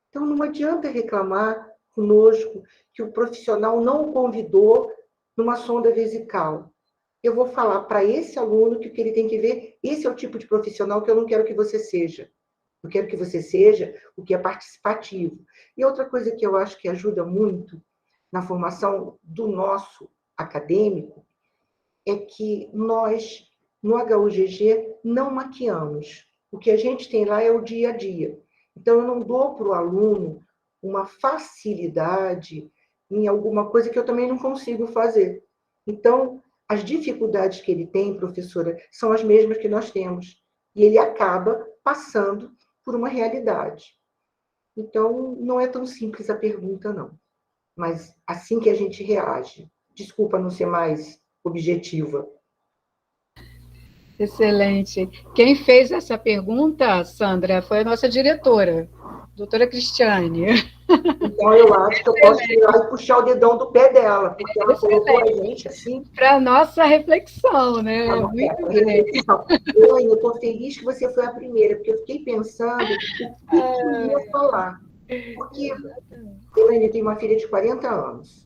Então, não adianta reclamar conosco que o profissional não o convidou numa sonda vesical. Eu vou falar para esse aluno que o que ele tem que ver, esse é o tipo de profissional que eu não quero que você seja. Eu quero que você seja o que é participativo. E outra coisa que eu acho que ajuda muito na formação do nosso acadêmico é que nós, no HUGG, não maquiamos. O que a gente tem lá é o dia a dia. Então, eu não dou para o aluno uma facilidade em alguma coisa que eu também não consigo fazer. Então, as dificuldades que ele tem, professora, são as mesmas que nós temos. E ele acaba passando por uma realidade. Então, não é tão simples a pergunta, não. Mas assim que a gente reage. Desculpa não ser mais objetiva. Excelente. Quem fez essa pergunta, Sandra, foi a nossa diretora, doutora Cristiane. Então, eu acho que eu posso ir lá e puxar o dedão do pé dela, porque ela colocou a gente assim... Para a nossa reflexão, né? Muito bem. Eu estou feliz que você foi a primeira, porque eu fiquei pensando o que eu ia falar. Porque Elaine tem uma filha de 40 anos.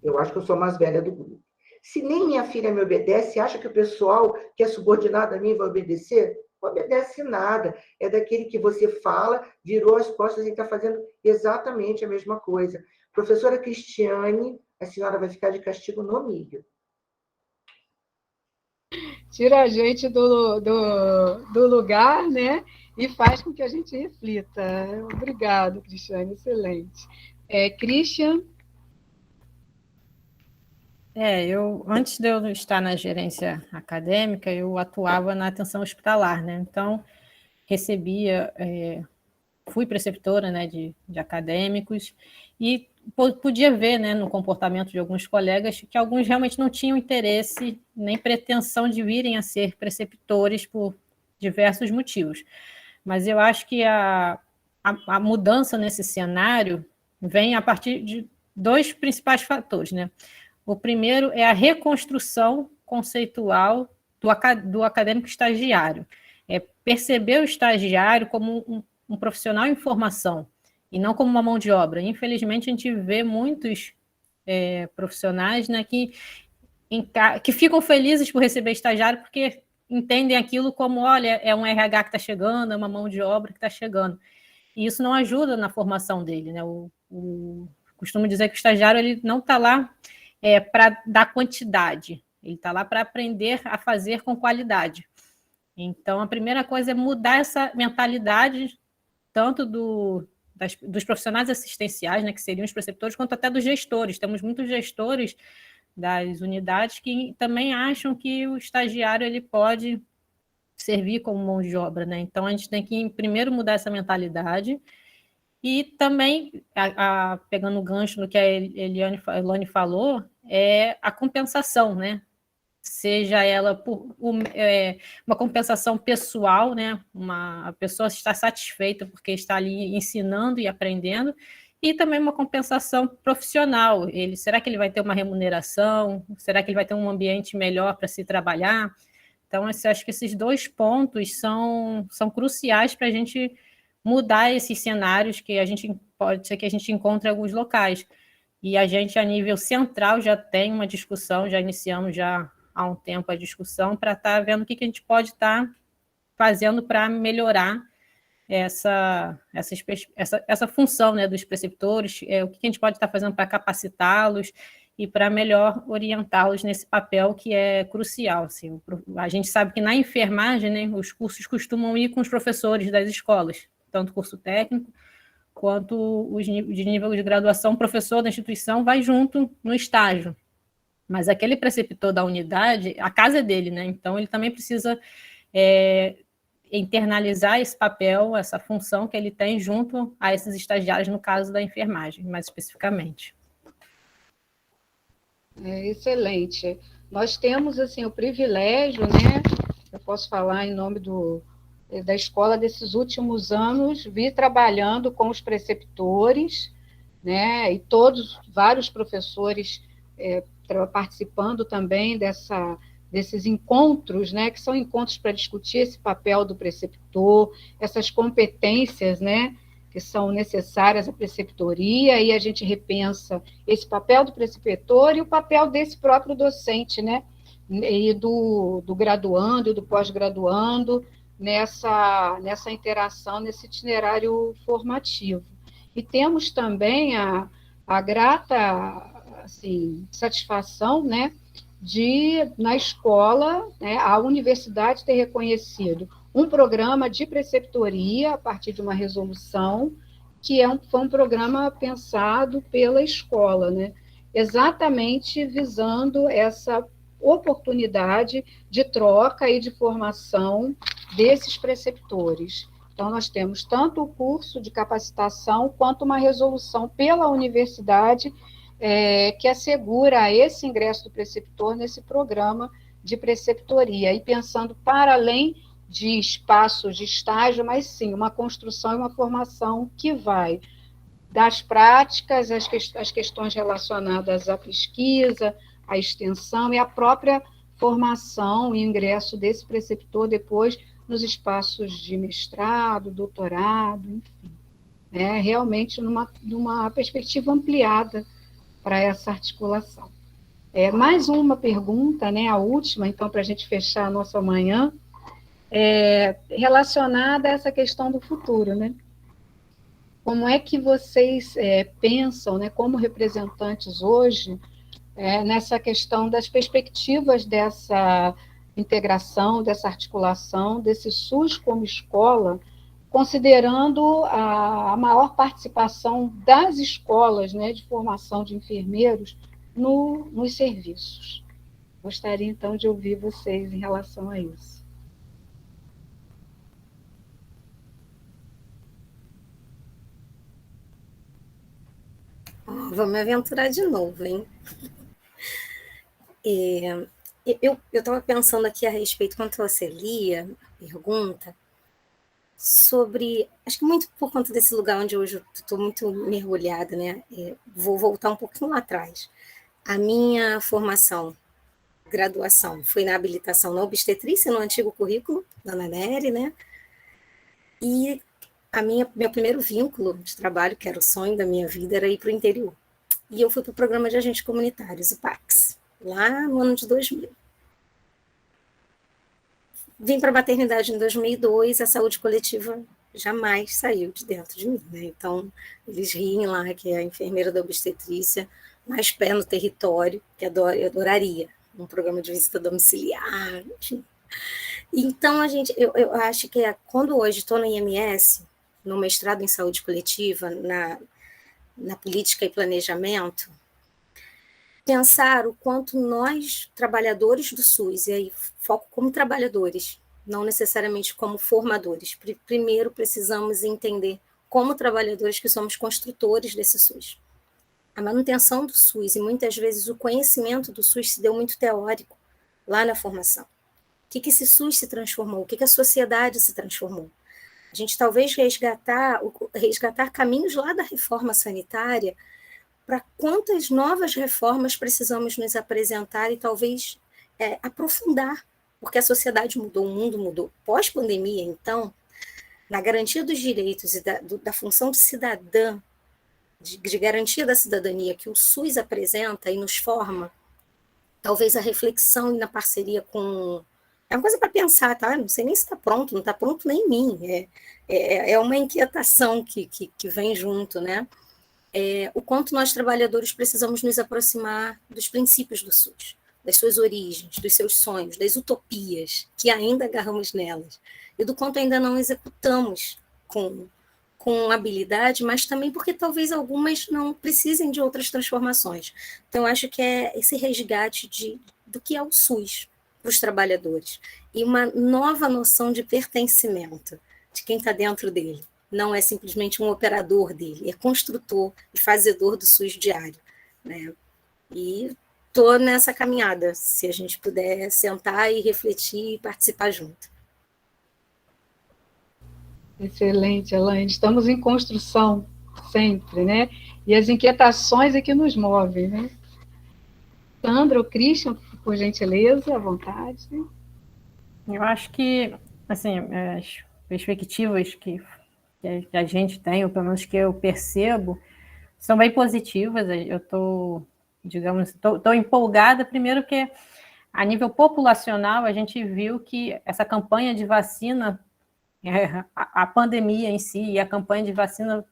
Eu acho que eu sou a mais velha do grupo. Se nem minha filha me obedece, acha que o pessoal que é subordinado a mim vai obedecer? Não obedece nada. É daquele que você fala, virou as costas e está fazendo exatamente a mesma coisa. Professora Cristiane, a senhora vai ficar de castigo no milho. Tira a gente do lugar, né? E faz com que a gente reflita. Obrigado, Cristiane, excelente. Christian? Antes de eu estar na gerência acadêmica, eu atuava na atenção hospitalar, né? Então, fui preceptora, né, de acadêmicos, e podia ver, né, no comportamento de alguns colegas que alguns realmente não tinham interesse nem pretensão de virem a ser preceptores por diversos motivos. Mas eu acho que a mudança nesse cenário vem a partir de dois principais fatores, né? O primeiro é a reconstrução conceitual do acadêmico estagiário. É perceber o estagiário como um profissional em formação e não como uma mão de obra. Infelizmente, a gente vê muitos profissionais, né, que ficam felizes por receber estagiário porque entendem aquilo como, olha, é um RH que está chegando, é uma mão de obra que está chegando. E isso não ajuda na formação dele, né? Costumo dizer que o estagiário ele não está lá para dar quantidade, ele está lá para aprender a fazer com qualidade. Então, a primeira coisa é mudar essa mentalidade, tanto dos profissionais assistenciais, né, que seriam os preceptores, quanto até dos gestores. Temos muitos gestores das unidades que também acham que o estagiário ele pode servir como mão de obra, né? Então, a gente tem que, primeiro, mudar essa mentalidade e também, pegando o gancho no que a Elane falou, é a compensação, né? Seja ela por uma compensação pessoal, né? A pessoa está satisfeita porque está ali ensinando e aprendendo, e também uma compensação profissional. Será que ele vai ter uma remuneração? Será que ele vai ter um ambiente melhor para se trabalhar? Então, acho que esses dois pontos são cruciais para a gente mudar esses cenários que pode ser que a gente encontre em alguns locais. E a gente, a nível central, já tem uma discussão, já iniciamos há um tempo a discussão para estar vendo o que a gente pode estar fazendo para melhorar essa função, né, dos preceptores, o que a gente pode estar fazendo para capacitá-los e para melhor orientá-los nesse papel que é crucial. Assim. A gente sabe que na enfermagem, né, os cursos costumam ir com os professores das escolas, tanto curso técnico quanto os de nível de graduação, o professor da instituição vai junto no estágio. Mas aquele preceptor da unidade, a casa é dele, né? Então ele também precisa internalizar esse papel, essa função que ele tem junto a esses estagiários, no caso da enfermagem, mais especificamente. Excelente. Nós temos, assim, o privilégio, né? Eu posso falar em nome da escola desses últimos anos, vir trabalhando com os preceptores, né? E vários professores participando também desses encontros, né? Que são encontros para discutir esse papel do preceptor, essas competências, né? Que são necessárias à preceptoria, e a gente repensa esse papel do preceptor e o papel desse próprio docente, né? E do graduando e do pós-graduando, nessa interação, nesse itinerário formativo. E temos também a grata, assim, satisfação, né, de, na escola, né, a universidade ter reconhecido um programa de preceptoria a partir de uma resolução, que foi um programa pensado pela escola, né, exatamente visando essa oportunidade de troca e de formação desses preceptores. Então, nós temos tanto o curso de capacitação quanto uma resolução pela universidade que assegura esse ingresso do preceptor nesse programa de preceptoria, e pensando para além de espaços de estágio, mas sim uma construção e uma formação que vai das práticas, as questões relacionadas à pesquisa, à extensão e à própria formação e ingresso desse preceptor depois nos espaços de mestrado, doutorado, enfim. Realmente numa perspectiva ampliada para essa articulação. Mais uma pergunta, né, a última, então, para a gente fechar a nossa manhã, relacionada a essa questão do futuro, né? Como é que vocês pensam, né, como representantes hoje, nessa questão das perspectivas dessa integração, dessa articulação, desse SUS como escola, considerando a maior participação das escolas, né, de formação de enfermeiros nos serviços? Gostaria, então, de ouvir vocês em relação a isso. Vou me aventurar de novo, hein? Eu estava pensando aqui a respeito, quando você lia a pergunta, sobre, acho que muito por conta desse lugar onde hoje estou muito mergulhada, né? Vou voltar um pouquinho lá atrás. A minha formação, graduação, foi na habilitação na obstetrícia, no antigo currículo da Nery, né? E meu primeiro vínculo de trabalho, que era o sonho da minha vida, era ir para o interior. E eu fui para o programa de agentes comunitários, o PAX, lá no ano de 2000. Vim para a maternidade em 2002, a saúde coletiva jamais saiu de dentro de mim, né? Então, eles riem lá que é a enfermeira da obstetrícia, mais pé no território, que eu adoraria, um programa de visita domiciliar, enfim. Então, eu acho que quando hoje estou na IMS, no mestrado em saúde coletiva, na política e planejamento, pensar o quanto nós, trabalhadores do SUS, e aí foco como trabalhadores, não necessariamente como formadores. Primeiro, precisamos entender, como trabalhadores, que somos construtores desse SUS. A manutenção do SUS, e muitas vezes o conhecimento do SUS se deu muito teórico lá na formação. O que esse SUS se transformou? O que a sociedade se transformou? A gente talvez resgatar caminhos lá da reforma sanitária, para quantas novas reformas precisamos nos apresentar e talvez aprofundar, porque a sociedade mudou, o mundo mudou. Pós-pandemia, então, na garantia dos direitos e da função de cidadã, de garantia da cidadania que o SUS apresenta e nos forma, talvez a reflexão e na parceria com... É uma coisa para pensar, tá? Não sei nem se está pronto, não está pronto nem em mim. É uma inquietação que vem junto, né? O quanto nós, trabalhadores, precisamos nos aproximar dos princípios do SUS, das suas origens, dos seus sonhos, das utopias que ainda agarramos nelas, e do quanto ainda não executamos com habilidade, mas também porque talvez algumas não precisem de outras transformações. Então, acho que é esse resgate do que é o SUS para os trabalhadores, e uma nova noção de pertencimento de quem está dentro dele. Não é simplesmente um operador dele, é construtor e fazedor do SUS diário, né? E estou nessa caminhada, se a gente puder sentar e refletir e participar junto. Excelente, Elaine. Estamos em construção sempre, né? E as inquietações é que nos movem, né? Sandra ou Christian, por gentileza, à vontade. Eu acho que, assim, as perspectivas que a gente tem, ou pelo menos que eu percebo, são bem positivas. Eu estou, digamos, estou empolgada, primeiro porque, a nível populacional, a gente viu que essa campanha de vacina a pandemia em si e a campanha de vacina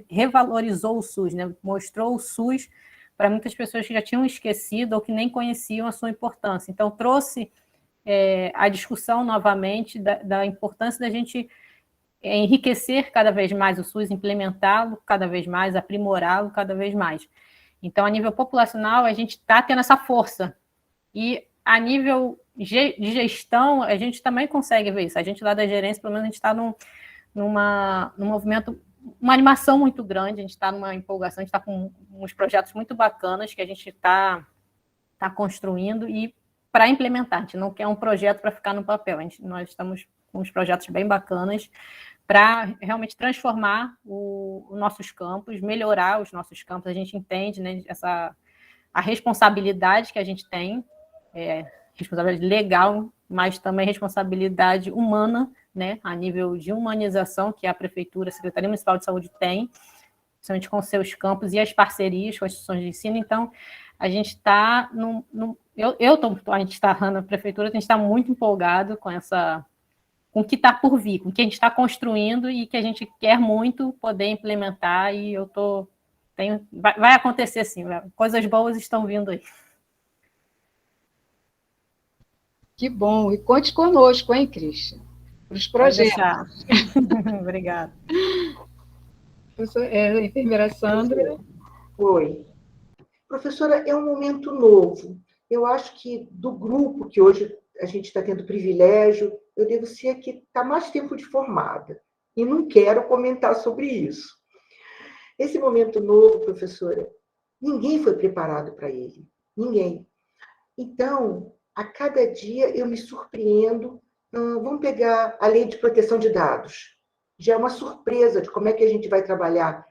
revalorizou o SUS, né? Mostrou o SUS para muitas pessoas que já tinham esquecido ou que nem conheciam a sua importância. Então, trouxe a discussão novamente da importância da gente enriquecer cada vez mais o SUS, implementá-lo cada vez mais, aprimorá-lo cada vez mais. Então, a nível populacional, a gente está tendo essa força. E a nível de gestão, a gente também consegue ver isso. A gente lá da gerência, pelo menos, a gente está num movimento, uma animação muito grande, a gente está numa empolgação, a gente está com uns projetos muito bacanas que a gente está construindo e para implementar. A gente não quer um projeto para ficar no papel, nós estamos com uns projetos bem bacanas para realmente transformar os nossos campos, melhorar os nossos campos. A gente entende, né, a responsabilidade que a gente tem, responsabilidade legal, mas também responsabilidade humana, né, a nível de humanização que a Prefeitura, a Secretaria Municipal de Saúde tem, principalmente com seus campos e as parcerias com as instituições de ensino. Então, a gente está a gente está na Prefeitura, a gente está muito empolgado com o que está por vir, com o que a gente está construindo e que a gente quer muito poder implementar, e vai acontecer sim, coisas boas estão vindo aí. Que bom, e conte conosco, hein, Cristian, para os projetos. Obrigada. Enfermeira Sandra. Oi. Professora, é um momento novo. Eu acho que do grupo que hoje a gente está tendo privilégio, eu devo ser a que está mais tempo de formada. E não quero comentar sobre isso. Esse momento novo, professora, ninguém foi preparado para ele. Ninguém. Então, a cada dia eu me surpreendo. Vamos pegar a Lei de Proteção de Dados. Já é uma surpresa de como é que a gente vai trabalhar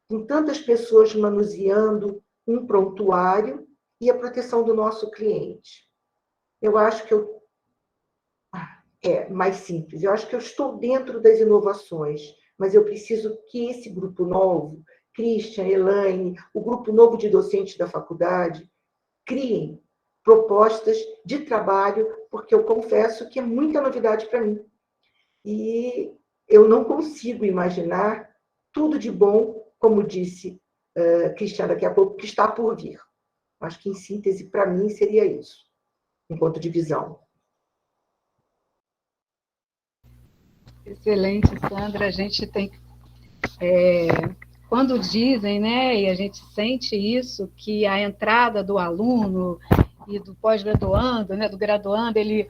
com tantas pessoas manuseando um prontuário e a proteção do nosso cliente. Eu acho que é mais simples. Eu acho que eu estou dentro das inovações, mas eu preciso que esse grupo novo, Christian, Elaine, o grupo novo de docentes da faculdade, criem propostas de trabalho, porque eu confesso que é muita novidade para mim. E eu não consigo imaginar tudo de bom, como disse Cristian daqui a pouco, que está por vir. Acho que, em síntese, para mim, seria isso, enquanto divisão. Excelente, Sandra. A gente tem... quando dizem, né, e a gente sente isso, que a entrada do aluno e do pós-graduando, né, do graduando, ele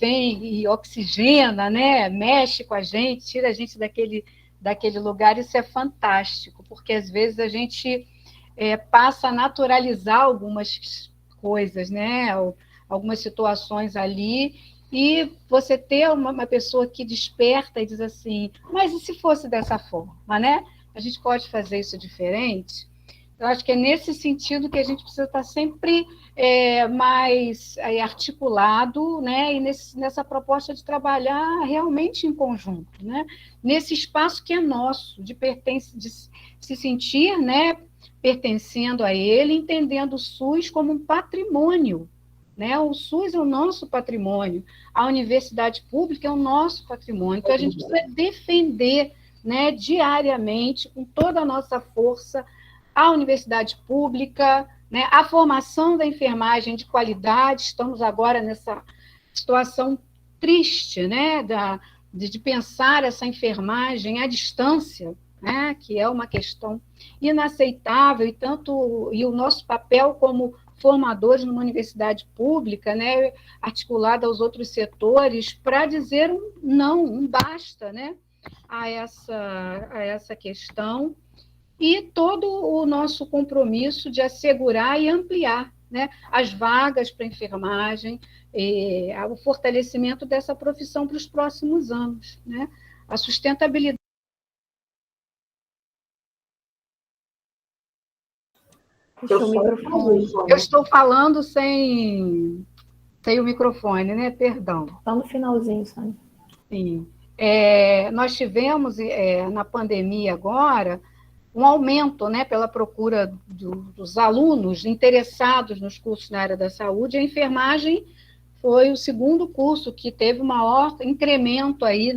vem e oxigena, né, mexe com a gente, tira a gente daquele lugar. Isso é fantástico, porque às vezes a gente passa a naturalizar algumas coisas, né, algumas situações ali, e você ter uma pessoa que desperta e diz assim, mas e se fosse dessa forma, né? A gente pode fazer isso diferente? Eu acho que é nesse sentido que a gente precisa estar sempre mais articulado, né? E nessa proposta de trabalhar realmente em conjunto, né? Nesse espaço que é nosso, de se sentir, né, pertencendo a ele, entendendo o SUS como um patrimônio, né? O SUS é o nosso patrimônio, a universidade pública é o nosso patrimônio, então a gente precisa defender, né, diariamente, com toda a nossa força, a universidade pública, né, a formação da enfermagem de qualidade. Estamos agora nessa situação triste, né, de pensar essa enfermagem à distância, né, que é uma questão inaceitável, e o nosso papel como formadores numa universidade pública, né, articulada aos outros setores, para dizer um não, um basta, né, a essa questão, e todo o nosso compromisso de assegurar e ampliar, né, as vagas para enfermagem, o fortalecimento dessa profissão para os próximos anos, né, a sustentabilidade. Eu estou falando sem o microfone, né? Perdão. Está no finalzinho, Sônia. Sim. Nós tivemos, na pandemia agora, um aumento, né, pela procura dos alunos interessados nos cursos na área da saúde. A enfermagem foi o segundo curso que teve o maior incremento aí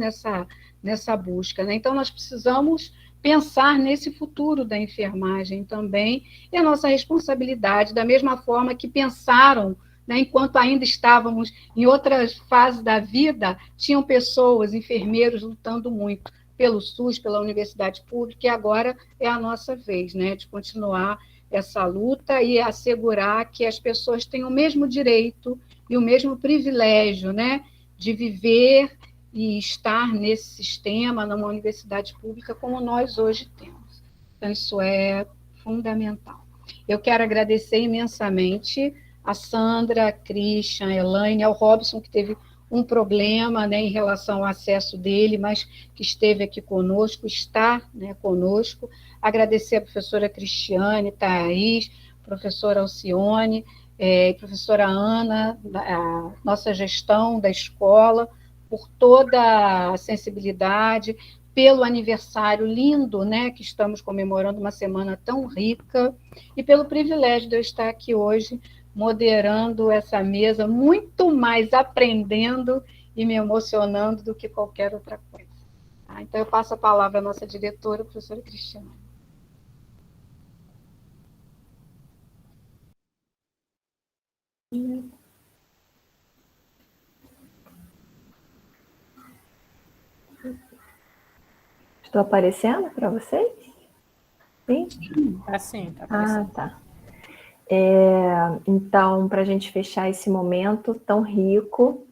nessa busca, né? Então, nós precisamos pensar nesse futuro da enfermagem também, e a nossa responsabilidade, da mesma forma que pensaram, né, enquanto ainda estávamos em outras fases da vida, tinham pessoas, enfermeiros, lutando muito pelo SUS, pela universidade pública, e agora é a nossa vez, né, de continuar essa luta e assegurar que as pessoas tenham o mesmo direito e o mesmo privilégio, né, de viver e estar nesse sistema, numa universidade pública, como nós hoje temos. Então, isso é fundamental. Eu quero agradecer imensamente a Sandra, a Christian, a Elaine, ao Robson, que teve um problema, né, em relação ao acesso dele, mas que esteve aqui conosco, está, né, conosco. Agradecer a professora Cristiane, Thaís, professora Alcione, professora Ana, a nossa gestão da escola, por toda a sensibilidade, pelo aniversário lindo, né, que estamos comemorando, uma semana tão rica, e pelo privilégio de eu estar aqui hoje, moderando essa mesa, muito mais aprendendo e me emocionando do que qualquer outra coisa. Então, eu passo a palavra à nossa diretora, a professora Cristiane. Estou aparecendo para vocês? Sim? Assim, tá aparecendo. Tá. Então, para a gente fechar esse momento tão rico,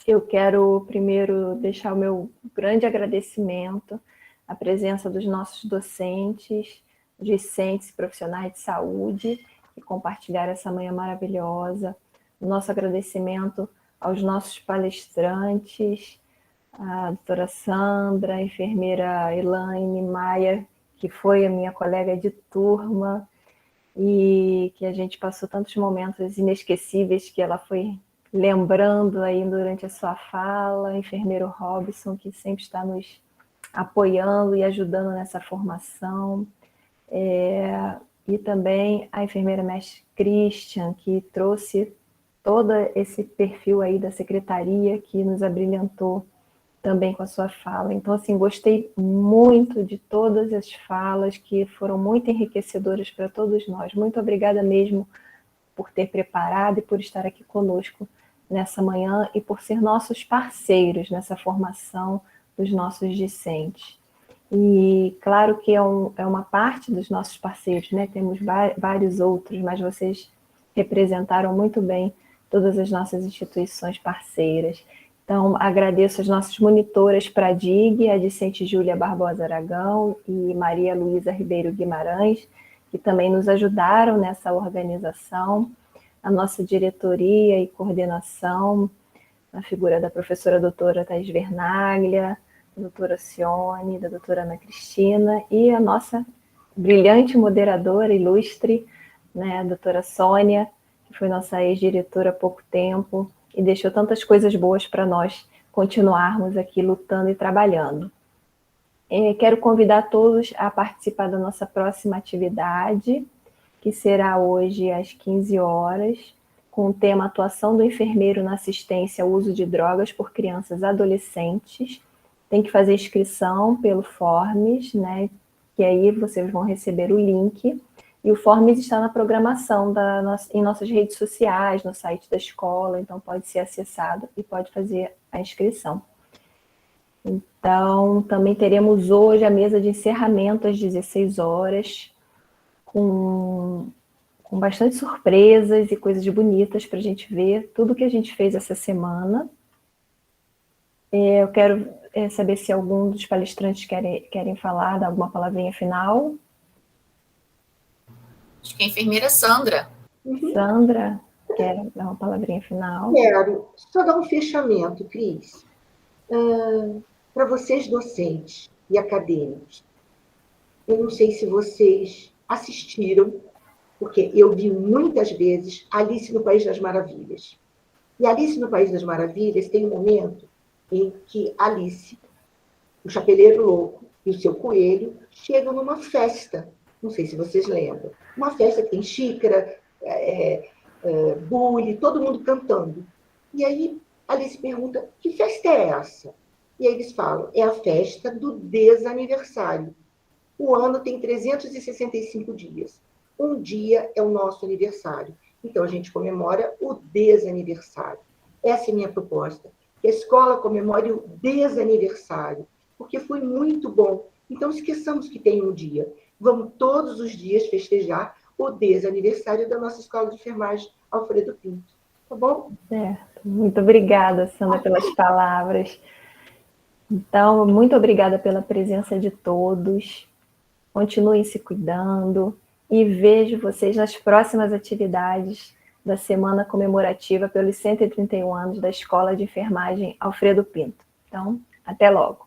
eu quero primeiro deixar o meu grande agradecimento à presença dos nossos docentes, discentes e profissionais de saúde que compartilharam essa manhã maravilhosa. O nosso agradecimento aos nossos palestrantes, a doutora Sandra, a enfermeira Elaine Maia, que foi a minha colega de turma, e que a gente passou tantos momentos inesquecíveis que ela foi lembrando aí durante a sua fala, o enfermeiro Robson, que sempre está nos apoiando e ajudando nessa formação, e também a enfermeira mestre Christian, que trouxe todo esse perfil aí da secretaria, que nos abrilhantou também com a sua fala. Então, assim, gostei muito de todas as falas que foram muito enriquecedoras para todos nós. Muito obrigada mesmo por ter preparado e por estar aqui conosco nessa manhã e por ser nossos parceiros nessa formação dos nossos discentes. E claro que é uma parte dos nossos parceiros, né? Temos vários outros, mas vocês representaram muito bem todas as nossas instituições parceiras. Então, agradeço as nossas monitoras Pradig, a discente Júlia Barbosa Aragão e Maria Luísa Ribeiro Guimarães, que também nos ajudaram nessa organização, a nossa diretoria e coordenação, na figura da professora doutora Thais Vernaglia, da doutora Cione, da doutora Ana Cristina, e a nossa brilhante moderadora, ilustre, né, a doutora Sônia, que foi nossa ex-diretora há pouco tempo, e deixou tantas coisas boas para nós continuarmos aqui lutando e trabalhando. Quero convidar todos a participar da nossa próxima atividade, que será hoje às 15 horas, com o tema Atuação do enfermeiro na assistência ao uso de drogas por crianças e adolescentes. Tem que fazer inscrição pelo Forms, né? Que aí vocês vão receber o link. E o Forms está na programação em nossas redes sociais, no site da escola, então pode ser acessado e pode fazer a inscrição. Então, também teremos hoje a mesa de encerramento às 16 horas, com bastante surpresas e coisas bonitas para a gente ver tudo que a gente fez essa semana. Eu quero saber se algum dos palestrantes querem falar, dar alguma palavrinha final. Acho que a enfermeira Sandra. Sandra, quer dar uma palavrinha final? Quero só dar um fechamento, Cris. Para vocês docentes e acadêmicos, eu não sei se vocês assistiram, porque eu vi muitas vezes Alice no País das Maravilhas. E Alice no País das Maravilhas tem um momento em que Alice, o chapeleiro louco e o seu coelho chegam numa festa. Não sei se vocês lembram. Uma festa que tem xícara, bule, todo mundo cantando. E aí Alice pergunta, que festa é essa? E aí eles falam, é a festa do desaniversário. O ano tem 365 dias. Um dia é o nosso aniversário. Então, a gente comemora o desaniversário. Essa é a minha proposta. Que a escola comemore o desaniversário, porque foi muito bom. Então, esqueçamos que tem um dia. Vamos todos os dias festejar o desaniversário da nossa escola de enfermagem Alfredo Pinto. Tá bom? Certo. Muito obrigada, Sandra, pelas palavras. Então, muito obrigada pela presença de todos. Continuem se cuidando e vejo vocês nas próximas atividades da semana comemorativa pelos 131 anos da Escola de Enfermagem Alfredo Pinto. Então, até logo.